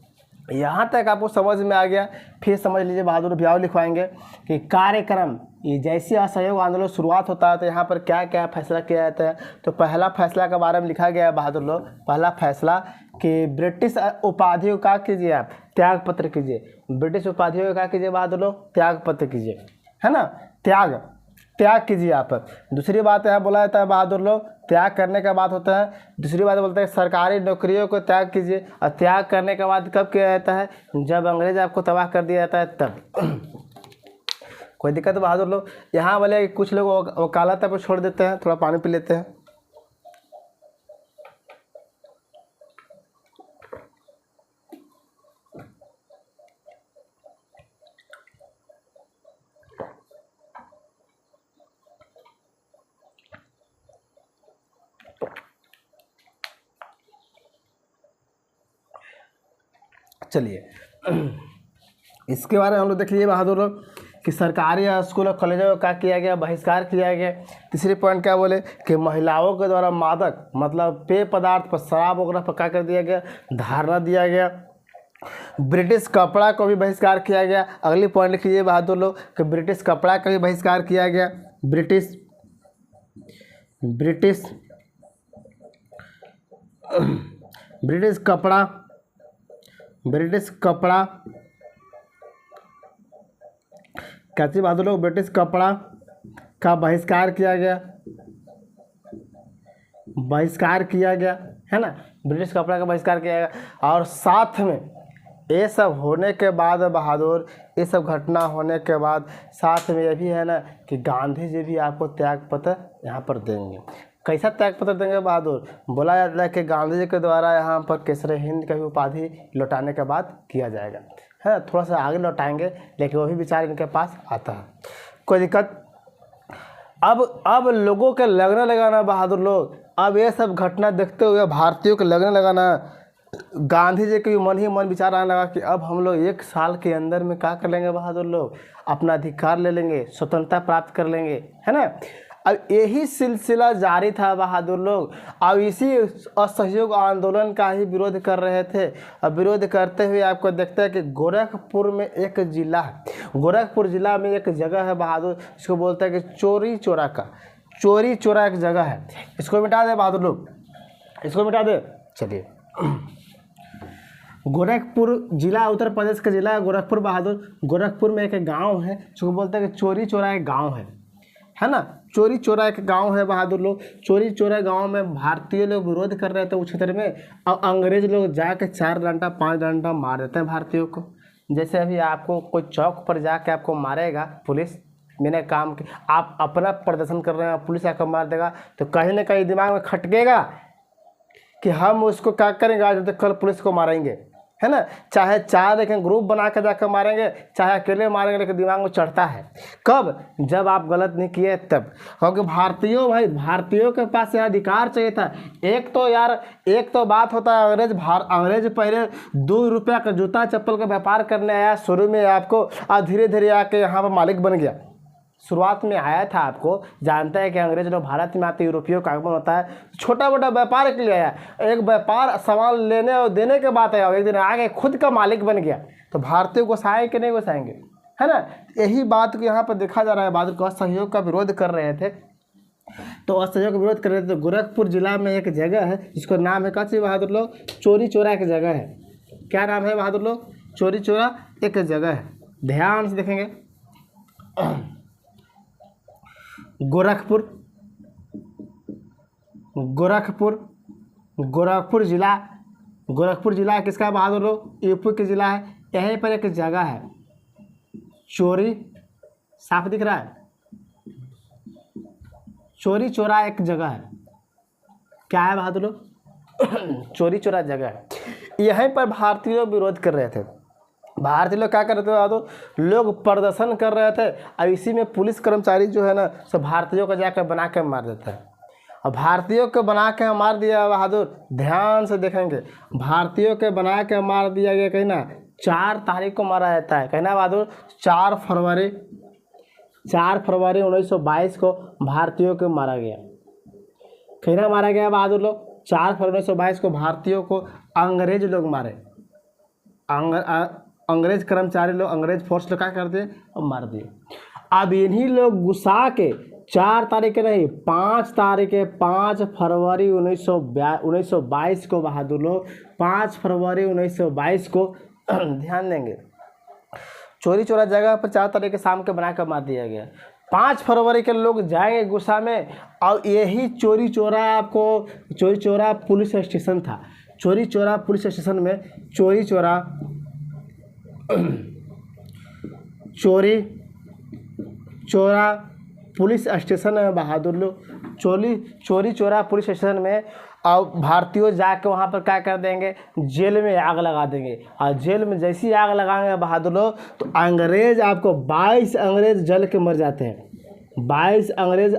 यहाँ तक आपको समझ में आ गया। फिर समझ लीजिए बहादुर भैया लिखवाएंगे कि कार्यक्रम, ये जैसे असहयोग आंदोलन शुरुआत होता है तो यहाँ पर क्या क्या फैसला किया जाता है। तो पहला फैसला के बारे में लिखा गया है बहादुर लोग। पहला फैसला कि ब्रिटिश उपाधियों का कीजिए, आप त्याग पत्र कीजिए। ब्रिटिश उपाधियों का कीजिए बहादुर लोग, त्याग पत्र कीजिए, है ना, त्याग कीजिए आप। दूसरी बात यहाँ बोला जाता है बहादुर लोग, त्याग करने का बात होता है। दूसरी बात बोलते हैं सरकारी नौकरियों को त्याग कीजिए। और त्याग करने के बाद कब किया जाता है, जब अंग्रेज आपको तबाह कर दिया जाता है तब। कोई दिक्कत बहादुर लोग। यहाँ बोले कुछ लोग वकालत पर छोड़ देते हैं। थोड़ा पानी पी लेते हैं। चलिए इसके बारे में हम लोग देख लीजिए बहादुर लोग कि सरकारी स्कूल और कॉलेजों का किया गया बहिष्कार किया गया। तीसरी पॉइंट क्या बोले कि महिलाओं के द्वारा मादक मतलब पेय पदार्थ पर, शराब वगैरह पर क्या कर दिया गया, धारणा दिया गया। ब्रिटिश कपड़ा को भी बहिष्कार किया गया। अगली पॉइंट लिख लीजिए बहादुर लोग कि ब्रिटिश कपड़ा का भी बहिष्कार किया गया। ब्रिटिश कपड़ा कैसे बहादुर लोग, ब्रिटिश कपड़ा का बहिष्कार किया गया, है ना, ब्रिटिश कपड़ा का बहिष्कार किया गया। और साथ में ये सब होने के बाद बहादुर, ये सब घटना होने के बाद साथ में ये भी है ना कि गांधी जी भी आपको त्याग पत्र यहाँ पर देंगे। कैसा त्याग पत्र देंगे बहादुर, बोला जाता है कि गांधी जी के द्वारा यहाँ पर केसर हिंद का भी उपाधि लौटाने के बाद किया जाएगा, है। थोड़ा सा आगे लौटाएंगे लेकिन वो भी विचार इनके पास आता है, कोई दिक्कत। अब लोगों के लगने लगाना बहादुर लोग, अब ये सब घटना देखते हुए भारतीयों के लगने लगाना, गांधी जी के मन ही मन विचार आने लगा कि अब हम लोग 1 साल के अंदर में क्या कर लेंगे बहादुर लोग, अपना अधिकार ले लेंगे, स्वतंत्रता प्राप्त कर लेंगे, है ना। अब यही सिलसिला जारी था बहादुर लोग। अब इसी असहयोग आंदोलन का ही विरोध कर रहे थे। अब विरोध करते हुए आपको देखते हैं कि गोरखपुर में एक जिला है, गोरखपुर जिला में एक जगह है बहादुर, इसको बोलते हैं कि चोरी चोरा एक जगह है। इसको मिटा दे बहादुर लोग, इसको मिटा दे। चलिए गोरखपुर जिला उत्तर प्रदेश का जिला है गोरखपुर बहादुर। गोरखपुर में एक गांव है जिसको बोलते हैं कि चोरी चोरा एक गांव है ना, चोरी चोरा एक गांव है बहादुर लोग। चोरी चोरा गांव में भारतीय लोग विरोध कर रहे थे उस क्षेत्र में। अब अंग्रेज लोग जाके 4 डंडा 5 डंडा मार देते हैं भारतीयों को। जैसे अभी आपको कोई चौक पर जाके आपको मारेगा पुलिस, बिना काम के आप अपना प्रदर्शन कर रहे हैं, पुलिस आकर मार देगा, तो कहीं ना कहीं दिमाग में खटकेगा कि हम उसको क्या करेंगे, आज तो कल पुलिस को मारेंगे, है ना। चाहे 4 लेकिन ग्रुप बना कर जाकर मारेंगे, चाहे अकेले मारेंगे, लेकिन दिमाग में चढ़ता है कब, जब आप गलत नहीं किए तब। क्योंकि भारतीयों के पास यह अधिकार चाहिए था। एक तो बात होता है अंग्रेज पहले 2 रुपया का जूता चप्पल का व्यापार करने आया शुरू में आपको, और धीरे धीरे आके यहाँ पर मालिक बन गया। शुरुआत में आया था, आपको जानते हैं कि अंग्रेज लोग भारत में आते यूरोपियों का आगमन होता है, छोटा मोटा व्यापार के लिए आया, एक व्यापार सामान लेने और देने के बाद आया, एक दिन आगे खुद का मालिक बन गया। तो भारतीयों को घुसाएंगे कि नहीं घुसाएंगे, है ना। यही बात को यहाँ पर देखा जा रहा है। बहादुर को असहयोग का विरोध कर रहे थे, तो असहयोग का विरोध कर रहे थे। तो गोरखपुर जिला में एक जगह है जिसको नाम है कच्ची बहादुर लोग, चोरी चोरा एक जगह है। क्या नाम है बहादुर लोग, चोरी चोरा एक जगह है। ध्यान से देखेंगे, गोरखपुर, गोरखपुर, गोरखपुर जिला, गोरखपुर जिला किसका बहादुर लोग? यूपी के जिला है। यहीं पर एक जगह है चोरी, साफ दिख रहा है, चोरी चौरा एक जगह है। क्या है बहादुर लोग? चोरी चौरा जगह है। यहीं पर भारतीय लोग विरोध कर रहे थे। भारतीय लोग क्या कर रहे थे बहादुर? लोग प्रदर्शन कर रहे थे और इसी में पुलिस कर्मचारी जो है ना सब भारतीयों को जाकर बना के मार देता है। और भारतीयों को बना के मार दिया बहादुर, ध्यान से देखेंगे, भारतीयों के बना के मार दिया गया। कहीं ना 4 तारीख को मारा जाता है, कहना बहादुर 4 फरवरी 1922 को भारतीयों को मारा गया। कहना मारा गया बहादुर लोग 4 फरवरी 1922 को भारतीयों को अंग्रेज लोग मारे। अंग्रेज कर्मचारी लोग, अंग्रेज फोर्स लोग क्या कर दिए? और मार दिए। अब इन्हीं लोग गुस्सा के 4 तारीख के नहीं 5 तारीख के 5 फरवरी 1922 को बहादुर लोग 5 फरवरी 1922 को ध्यान देंगे, चोरी चोरा जगह पर 4 तारीख के शाम के बना कर मार दिया गया। 5 फरवरी के लोग जाएंगे गुस्सा में, और यही चोरी चोरा आपको, चोरी चोरा पुलिस स्टेशन था। चोरी चोरा पुलिस स्टेशन में चोरी चोरा पुलिस स्टेशन में बहादुर लोग चोरी चोरा पुलिस स्टेशन में, और भारतीयों जाके वहाँ पर क्या कर देंगे? जेल में आग लगा देंगे। और जेल में जैसी आग लगाएंगे बहादुर लोग तो अंग्रेज आपको 22 अंग्रेज जल के मर जाते हैं। 22 अंग्रेज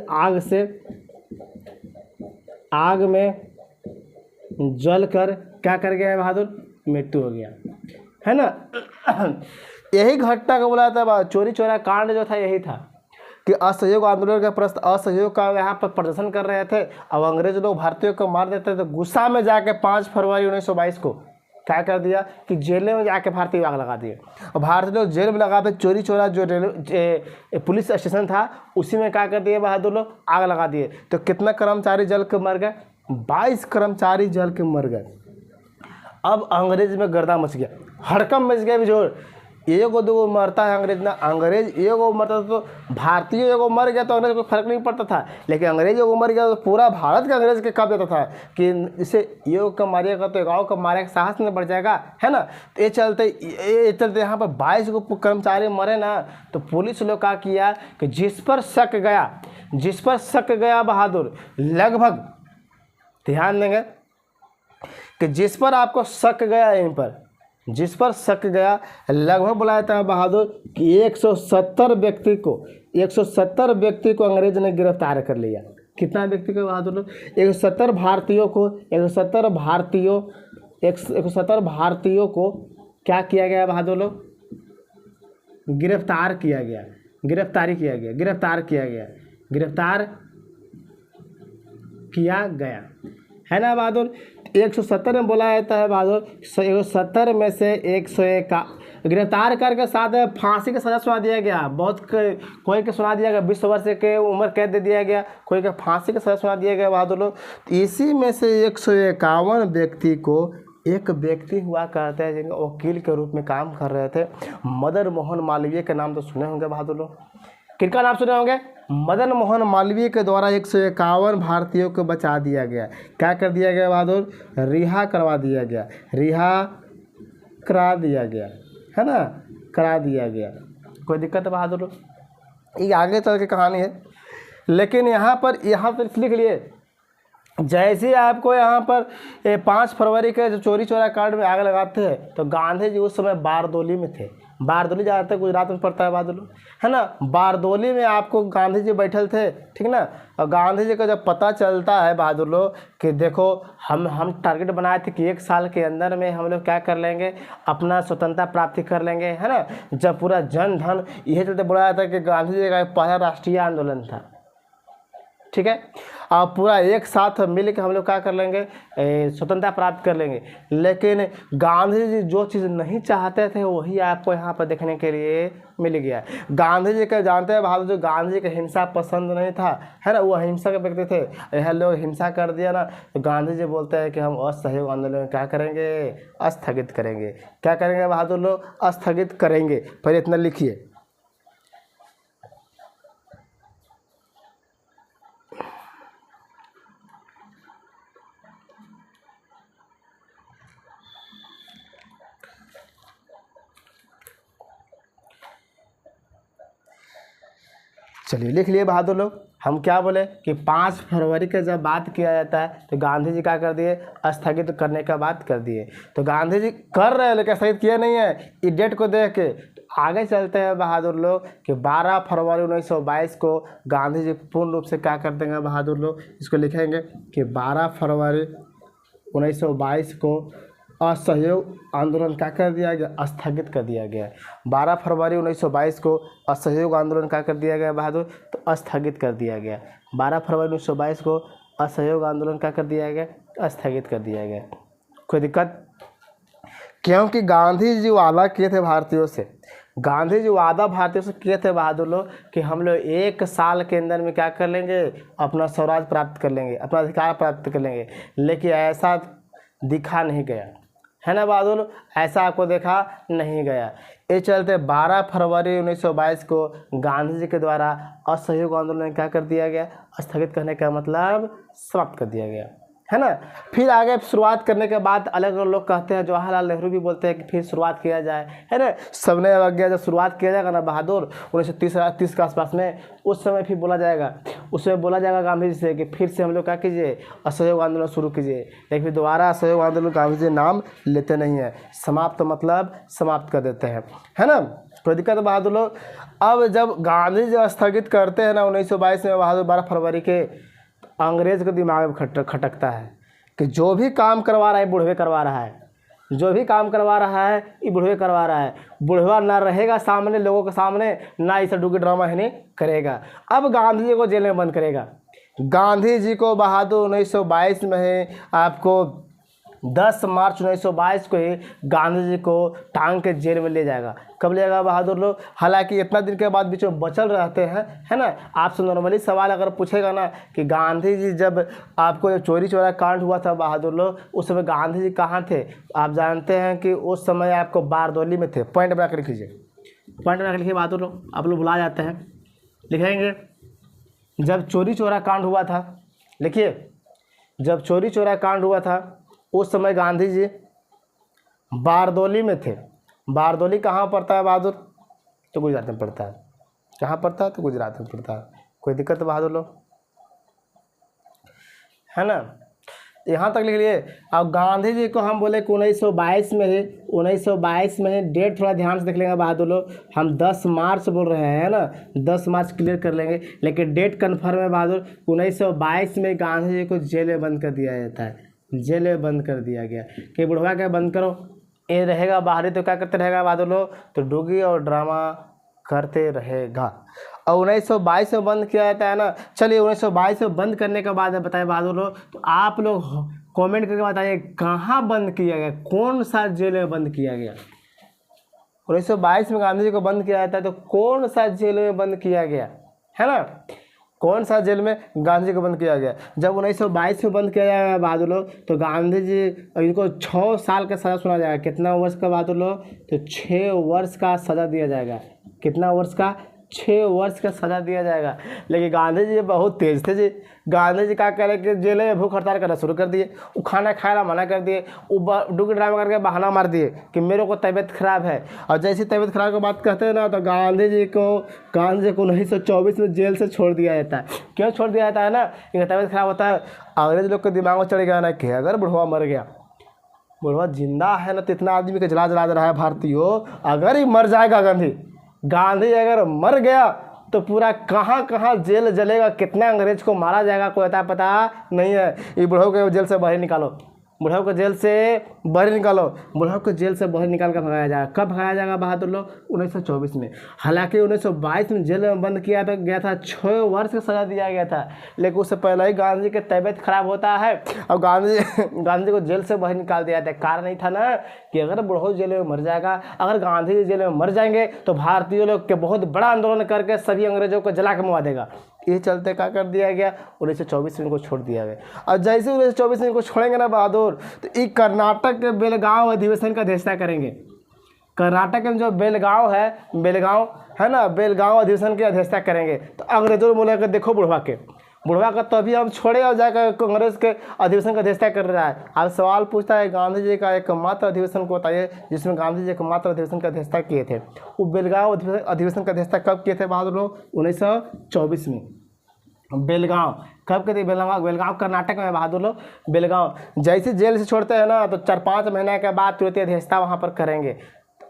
आग में जल कर क्या कर गया बहादुर? मृत्यु हो गया है ना। यही घटना को बोला था चोरी चोरा कांड जो था, यही था कि असहयोग आंदोलन का प्रश्न, असहयोग का यहाँ पर प्रदर्शन कर रहे थे और अंग्रेज लोग भारतीयों को मार देते थे। तो गुस्सा में जाके 5 फरवरी 1922 को क्या कर दिया कि जेल में जाके भारतीय आग लगा दिए। और भारतीय लोग जेल में लगा के चोरी चोरा जो पुलिस स्टेशन था उसी में क्या कर दिए बहादुर लोग? आग लगा दिए। तो कितना कर्मचारी जल के मर गए? 22 कर्मचारी जल के मर गए। अब अंग्रेज में गर्दा मच गया, हड़कम मच गया बिजोड़। एगो दो मरता है अंग्रेज ना, अंग्रेज एगो मरता था तो भारतीय एगो मर गया तो अंग्रेज को फर्क नहीं पड़ता था, लेकिन अंग्रेज एगो मर गया तो पूरा भारत के अंग्रेज के कब देता था कि इसे योग का मारिएगा तो गाँव का मारे का साहस नहीं बढ़ जाएगा, है ना। तो ये चलते यहाँ पर 22 को कर्मचारी मरे ना, तो पुलिस लोग क्या किया कि जिस पर शक गया बहादुर, लगभग ध्यान देंगे कि जिस पर आपको शक गया, इन पर जिस पर शक गया, लगभग बुलाया था बहादुर कि 170 व्यक्ति को अंग्रेज ने गिरफ्तार कर लिया। कितना व्यक्ति को बहादुर लोग? 170 भारतीयों को क्या किया गया बहादुर लोग? गिरफ्तार किया गया है ना बहादुर। 170 में बोला जाता है बहादुर, 170 में से 101 का गिरफ्तार करके साथ फांसी का सजा सुना दिया गया। बहुत कोई के सुना दिया गया 20 वर्ष के उम्र कैद दे दिया गया, कोई के फांसी का सजा सुना दिया गया बहादुर लोग। इसी में से 151 व्यक्ति को, एक व्यक्ति हुआ करते हैं जिनके वकील के रूप में काम कर रहे थे, मदन मोहन मालवीय का नाम तो सुने होंगे बहादुर लोग। किनका नाम सुने होंगे? मदन मोहन मालवीय के द्वारा 151 भारतीयों को बचा दिया गया। क्या कर दिया गया बहादुर? रिहा करा दिया गया है ना, करा दिया गया। कोई दिक्कत है बहादुर? ये आगे चल के कहानी है, लेकिन यहाँ पर लिख लिए जैसे आपको यहाँ पर 5 फरवरी के जो चोरी चोरा कांड में आग लगाते हैं, तो गांधी जी उस समय बारदोली में थे। बारदोली ज़्यादातर गुजरात में पड़ता है बहादुर, है ना। बारदोली में आपको गांधी जी बैठल थे, ठीक ना। और गांधी जी का जब पता चलता है बहादुर लोग कि देखो हम टारगेट बनाए थे कि 1 साल के अंदर में हम लोग क्या कर लेंगे, अपना स्वतंत्रता प्राप्ति कर लेंगे, है ना। जब पूरा जन धन, यही चलते बोला जाता है कि गांधी जी का पहला राष्ट्रीय आंदोलन था, ठीक है। आप पूरा एक साथ मिल के हम लोग क्या कर लेंगे, स्वतंत्रता प्राप्त कर लेंगे। लेकिन गांधी जी जो चीज़ नहीं चाहते थे वही आपको यहाँ पर देखने के लिए मिल गया। गांधी जी के जानते हैं बहादुर, जो गांधी जी का हिंसा पसंद नहीं था, है ना, वो अहिंसा के व्यक्ति थे। यह लोग हिंसा कर दिया ना, तो गांधी जी बोलते हैं कि हम असहयोग आंदोलन क्या करेंगे, स्थगित करेंगे। क्या करेंगे बहादुर लोग? स्थगित करेंगे। पहले इतना लिखिए, चलिए लिख लिए बहादुर लोग। हम क्या बोले कि 5 फरवरी का जब बात किया जाता है तो गांधी जी क्या कर दिए, स्थगित करने का बात कर दिए। तो गांधी जी कर रहे हैं लेकिन स्थगित किया नहीं है, इस डेट को देख के। तो आगे चलते हैं बहादुर लोग कि 12 फरवरी 1922 को गांधी जी पूर्ण रूप से क्या कर देंगे बहादुर लोग, इसको लिखेंगे कि 12 फरवरी 1922 को असहयोग आंदोलन क्या कर दिया गया, स्थगित कर दिया गया। 12 फरवरी 1922 को असहयोग आंदोलन क्या कर दिया गया बहादुर, तो स्थगित कर दिया गया। 12 फरवरी 1922 को असहयोग आंदोलन क्या कर दिया गया, स्थगित कर दिया गया। कोई दिक्कत? क्योंकि गांधी जी वादा किए थे भारतीयों से, गांधी जी वादा भारतीयों से किए थे बहादुर लोग कि हम लोग 1 साल के अंदर में क्या कर लेंगे, अपना स्वराज प्राप्त कर लेंगे, अपना अधिकार प्राप्त कर लेंगे। लेकिन ऐसा दिखा नहीं गया, है ना बहादुर, ऐसा आपको देखा नहीं गया। ये चलते 12 फरवरी 1922 को गांधी जी के द्वारा असहयोग आंदोलन क्या कर दिया गया, स्थगित करने का मतलब समाप्त कर दिया गया, है ना। फिर आगे शुरुआत करने के बाद अलग अलग लोग कहते हैं, जवाहरलाल नेहरू भी बोलते हैं कि फिर शुरुआत किया जाए, है ना। सबने आज्ञा जब शुरुआत किया जाएगा ना बहादुर 1930 के आसपास में, उस समय फिर बोला जाएगा, उसमें बोला जाएगा गांधी जी से कि फिर से हम लोग क्या कीजिए, असहयोग आंदोलन शुरू कीजिए। लेकिन फिर दोबारा असहयोग आंदोलन गांधी जी नाम लेते नहीं है, समाप्त मतलब समाप्त कर देते हैं, है ना। कोई दिक्कत है बहादुर लोग? अब जब गांधी जी स्थगित करते हैं ना 1922 में बहादुर 12 फरवरी के, अंग्रेज के दिमाग में खटकता है कि जो भी काम करवा रहा है बुढ़वे करवा रहा है, जो भी काम करवा रहा है ये बुढ़वे करवा रहा है। बुढ़वा ना रहेगा सामने लोगों के सामने, ना इसे डुगी ड्रामा है नहीं करेगा। अब गांधी जी को जेल में बंद करेगा। गांधी जी को बहादुर 1922 में ही आपको 10 मार्च 1922 को ही गांधी जी को टांग के जेल में ले जाएगा। कब ले जाएगा बहादुर लोग? हालांकि इतना दिन के बाद बीच में बचल रहते हैं, है ना। आपसे नॉर्मली सवाल अगर पूछेगा ना कि गांधी जी जब आपको चोरी चोरा कांड हुआ था बहादुर लोग, उस समय गांधी जी कहाँ थे? आप जानते हैं कि उस समय आपको बारदौली में थे। पॉइंट बना कर लिखिए, पॉइंट बना कर लिखिए बहादुर लोग, आप लोग भुला जाते हैं। लिखेंगे जब चोरी चोरा कांड हुआ था, लिखिए जब चोरी चोरा कांड हुआ था उस समय गांधी जी बारदौली में थे। बारदौली कहाँ पड़ता है बहादुर? तो गुजरात में पड़ता है। कहाँ पड़ता है? तो गुजरात में पड़ता है। कोई दिक्कत बहादुर लोग, है ना। यहाँ तक लिख लिए। अब गांधी जी को हम बोले कि 1922 में ही, 1922 में ही डेट थोड़ा ध्यान से देख लेंगे बहादुर लोग। हम 10 मार्च बोल रहे हैं, है ना, 10 मार्च क्लियर कर लेंगे, लेकिन डेट कन्फर्म है बहादुर। 1922 में गांधी जी को जेल में बंद कर दिया जाता है, जेल में बंद कर दिया गया कि बुढ़वा क्या बंद करो, ये रहेगा बाहरी तो क्या करते रहेगा बहादुर लोग, तो डुगी और ड्रामा करते रहेगा। और 1922 में बंद किया जाता है ना। चलिए 1922 में बंद करने के बाद बताए बहादुर लोग, तो आप लोग कमेंट करके बताइए कहाँ बंद किया गया, कौन सा जेल में बंद किया गया। 1922 में गांधी जी को बंद किया जाता है तो कौन सा जेल में बंद किया गया, है ना। कौन सा जेल में गांधी जी को बंद किया गया? जब 1922 में बंद किया जाएगा बहादुर लोग, तो गांधी जी इनको 6 साल का सज़ा सुना जाएगा। कितना वर्ष का बहादुर लोग? तो 6 वर्ष का सज़ा दिया जाएगा। कितना वर्ष का? 6 वर्ष का सज़ा दिया जाएगा। लेकिन गांधी जी बहुत तेज थे जी। गांधी जी क्या करे कि जेल में भूख हड़ताल करना शुरू कर दिए, वो खाना खाना मना कर दिए, वो डुगी ड्रामा करके बहाना मार दिए कि मेरे को तबीयत खराब है। और जैसी तबीयत खराब की बात कहते हैं ना, तो गांधी जी को 1924 में जेल से छोड़ दिया जाता है। क्यों छोड़ दिया जाता है ना? इनका तबीयत खराब होता है, अंग्रेज लोग के दिमाग में चढ़ गया ना कि अगर बुढ़वा मर गया, बुढ़वा जिंदा है ना तो इतना आदमी को जला जला रहा है भारतीयों, अगर ही मर जाएगा गांधी अगर मर गया तो पूरा कहाँ कहाँ जेल जलेगा, कितना अंग्रेज को मारा जाएगा कोई पता नहीं है। ये बुढ़ाओ को जेल से बाहर निकालो, बुढ़ाओ को जेल से बाहर निकालो, बुढ़ाओ को जेल से बाहर निकाल कर भगाया जाएगा। कब भगाया जाएगा बहादुर लोग? 1924 में। हालांकि 1922 में जेल में बंद किया गया था, 6 वर्ष का सज़ा दिया गया था, लेकिन उससे पहले ही गांधी जी की तबीयत खराब होता है और गांधी को जेल से बाहर निकाल दिया जाता है। कारण नहीं था ना कि अगर बुढ़ाओ जेल में मर जाएगा, अगर गांधी जी जेल में मर जाएंगे तो भारतीय लोग के बहुत बड़ा आंदोलन करके सभी अंग्रेजों को जला के मरवा देगा। ये चलते क्या कर दिया गया? 1924 में इनको छोड़ दिया गया। और जैसे 1924 में इनको छोड़ेंगे ना बहादुर, तो ये कर्नाटक के बेलगांव अधिवेशन का अध्यक्षता करेंगे। कर्नाटक में जो बेलगांव है ना, बेलगांव अधिवेशन की अध्यक्षता करेंगे। तो अंग्रेजों ने बोला कि देखो बुढ़वा के, बुढ़वा का तो अभी हम छोड़े और जाकर कांग्रेस के अधिवेशन का अध्यक्षता कर रहा है। आप सवाल पूछता है गांधी जी का एकमात्र अधिवेशन को बताइए जिसमें गांधी जी एकमात्र अधिवेशन का अध्यक्षता किए थे। वो बेलगांव अधिवेशन का अध्यक्षता कब किए थे बहादुर लोग? 1924 में। बेलगांव कब के थे? बेलगांव कर्नाटक में बहादुर लोग। बेलगांव जैसे जेल से छोड़ते हैं ना तो 4-5 महीने के बाद तुरंत अध्यक्षता वहाँ पर करेंगे।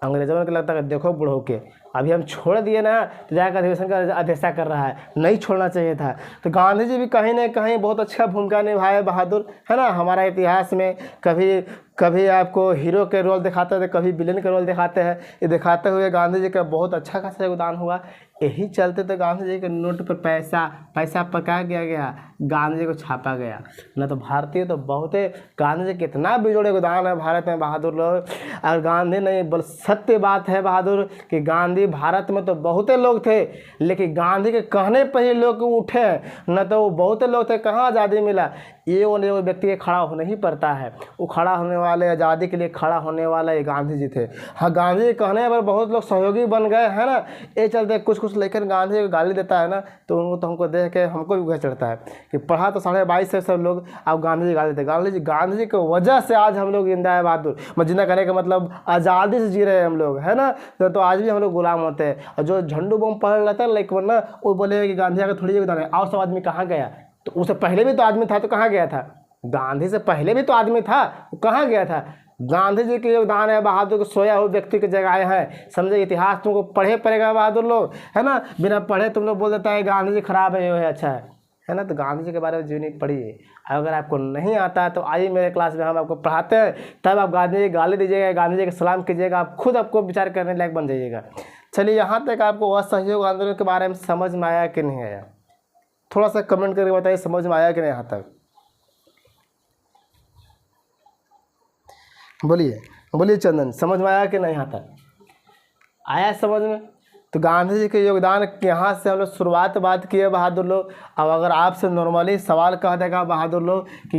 अंग्रेजों को लगता है देखो बुढ़ो के अभी हम छोड़ दिए ना तो जाकर अधिवेशन का अध्यक्षता कर रहा है, नहीं छोड़ना चाहिए था। तो गांधी जी भी कहीं ना कहीं बहुत अच्छा भूमिका निभाए बहादुर, है ना। हमारा इतिहास में कभी कभी आपको हीरो के रोल दिखाते थे, कभी विलेन का रोल दिखाते हैं। ये दिखाते हुए गांधी जी का बहुत अच्छा खासा योगदान हुआ। यही चलते तो गांधी जी के नोट पर पैसा पका गया, गांधी जी को छापा गया। न तो भारतीय तो बहुत गांधी जी कितना बेजोड़ योगदान है भारत में बहादुर लोग। और गांधी नहीं बोल सत्य बात है बहादुर कि गांधी भारत में तो बहुते लोग थे लेकिन गांधी के कहने पर ही लोग उठे, न तो वो बहुते लोग थे कहाँ आज़ादी मिला। ये वो व्यक्ति के खड़ा होने ही पड़ता है। वो खड़ा होने वाले आज़ादी के लिए खड़ा होने वाला ये गांधी जी थे। हाँ गांधी जी कहने पर बहुत लोग सहयोगी बन गए हैं ना। ये चलते कुछ लेकर गांधी जी को गाली देता है ना तो उनको तो हमको देख के हमको भी गुस्सा चढ़ता है कि पढ़ा तो 22.5 से सब लोग अब गांधी जी गाली देते। गांधी जी की वजह से आज हम लोग जिंदा है बहादुर। जिंदा करने का मतलब आज़ादी से जी रहे हैं हम लोग, है ना। तो आज भी हम लोग गुलाम होते हैं। और जो झंडू बम पढ़ रहता है लाइक वरना वो बोले कि गांधी का थोड़ी योगदान है और सब आदमी कहाँ गया। तो उससे पहले भी तो आदमी था तो कहाँ गया था? गांधी से पहले भी तो आदमी था, वो कहाँ गया था? गांधी जी के योगदान है बहादुर को सोया हुए व्यक्ति की जगह है। समझे इतिहास तुमको पढ़े पड़ेगा बहादुर लोग, है ना। बिना पढ़े तुम लोग बोल देता है गांधी जी खराब है, ये है अच्छा है ना। तो गांधी जी के बारे में जीवनी पढ़िए। अगर आपको नहीं आता है तो आइए मेरे क्लास में, हम आपको पढ़ाते हैं। तब आप गांधी जी गाली दीजिएगा, गांधी जी के सलाम कीजिएगा, आप खुद आपको विचार करने लायक बन जाइएगा। चलिए यहाँ तक आपको असहयोग आंदोलन के बारे में समझ में आया कि नहीं आया? थोड़ा सा कमेंट करके बताइए समझ में आया कि नहीं यहाँ तक। बोलिए चंदन, समझ में आया कि नहीं यहाँ तक? आया समझ में? तो गांधी जी के योगदान यहाँ से हम लोग शुरुआत बात किए बहादुर लोग। अब अगर आपसे नॉर्मली सवाल कह देगा बहादुर लोग कि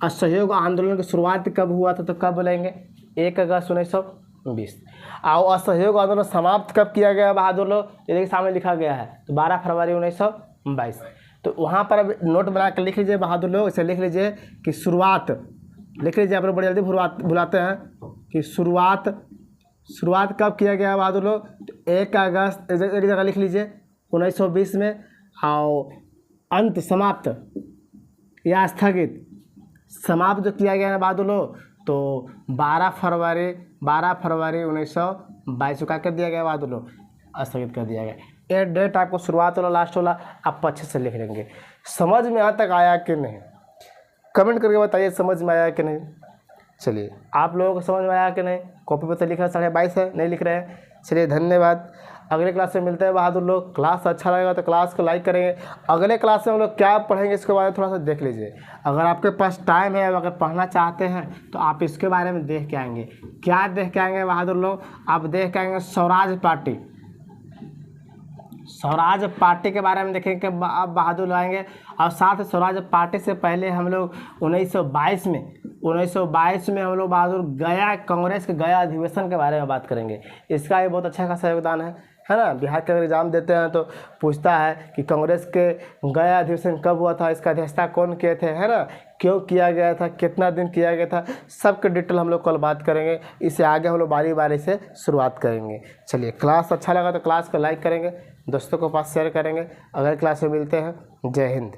असहयोग आंदोलन की शुरुआत कब हुआ था तो कब बोलेंगे? 1 अगस्त 1920। और असहयोग आंदोलन समाप्त कब किया गया बहादुर लोग? ये सामने लिखा गया है तो 12 फरवरी 1922। तो वहाँ पर अब नोट बना कर लिख लीजिए बहादुर लोग। इसे लिख लीजिए कि शुरुआत, लिख लीजिए। आप लोग बड़ी जल्दी भुलाते हैं कि शुरुआत कब किया गया बहादुर लोग? तो 1 अगस्त, एक जगह लिख लीजिए 1920 में। और अंत समाप्त या स्थगित समाप्त जो किया गया है बहादुर लोग तो 12 फरवरी 1922 का कर दिया गया बहादुर लोग, स्थगित कर दिया गया। ये डेट आपको शुरुआत वाला लास्ट वाला आप अच्छे से लिख लेंगे। समझ में यहाँ तक आया कि नहीं? कमेंट करके बताइए समझ में आया कि नहीं। चलिए आप लोगों को समझ में आया कि नहीं? कॉपी पर तो लिखा 22.5 है, नहीं लिख रहे हैं। चलिए धन्यवाद। अगले क्लास में मिलते हैं बहादुर लोग। क्लास अच्छा लगेगा तो क्लास को लाइक करेंगे। अगले क्लास में हम लोग क्या पढ़ेंगे इसके बारे में थोड़ा सा देख लीजिए। अगर आपके पास टाइम है, अगर पढ़ना चाहते हैं तो आप इसके बारे में देख के आएंगे। क्या देख के आएंगे बहादुर लोग? आप देख के आएंगे स्वराज पार्टी के बारे में देखेंगे आप बहादुर लाएंगे। और साथ ही स्वराज पार्टी से पहले हम लोग 1922 में हम लोग बहादुर गया कांग्रेस के गया अधिवेशन के बारे में बात करेंगे। इसका भी बहुत अच्छा खासा योगदान है ना। बिहार के अगर एग्जाम देते हैं तो पूछता है कि कांग्रेस के गया अधिवेशन कब हुआ था, इसका अध्यक्षता कौन किए थे, है ना, क्यों किया गया था, कितना दिन किया गया था, सबके डिटेल हम लोग कल बात करेंगे। इससे आगे हम लोग बारी बारी से शुरुआत करेंगे। चलिए क्लास अच्छा लगा तो क्लास को लाइक करेंगे, दोस्तों के पास शेयर करेंगे। अगले क्लास में मिलते हैं। जय हिंद।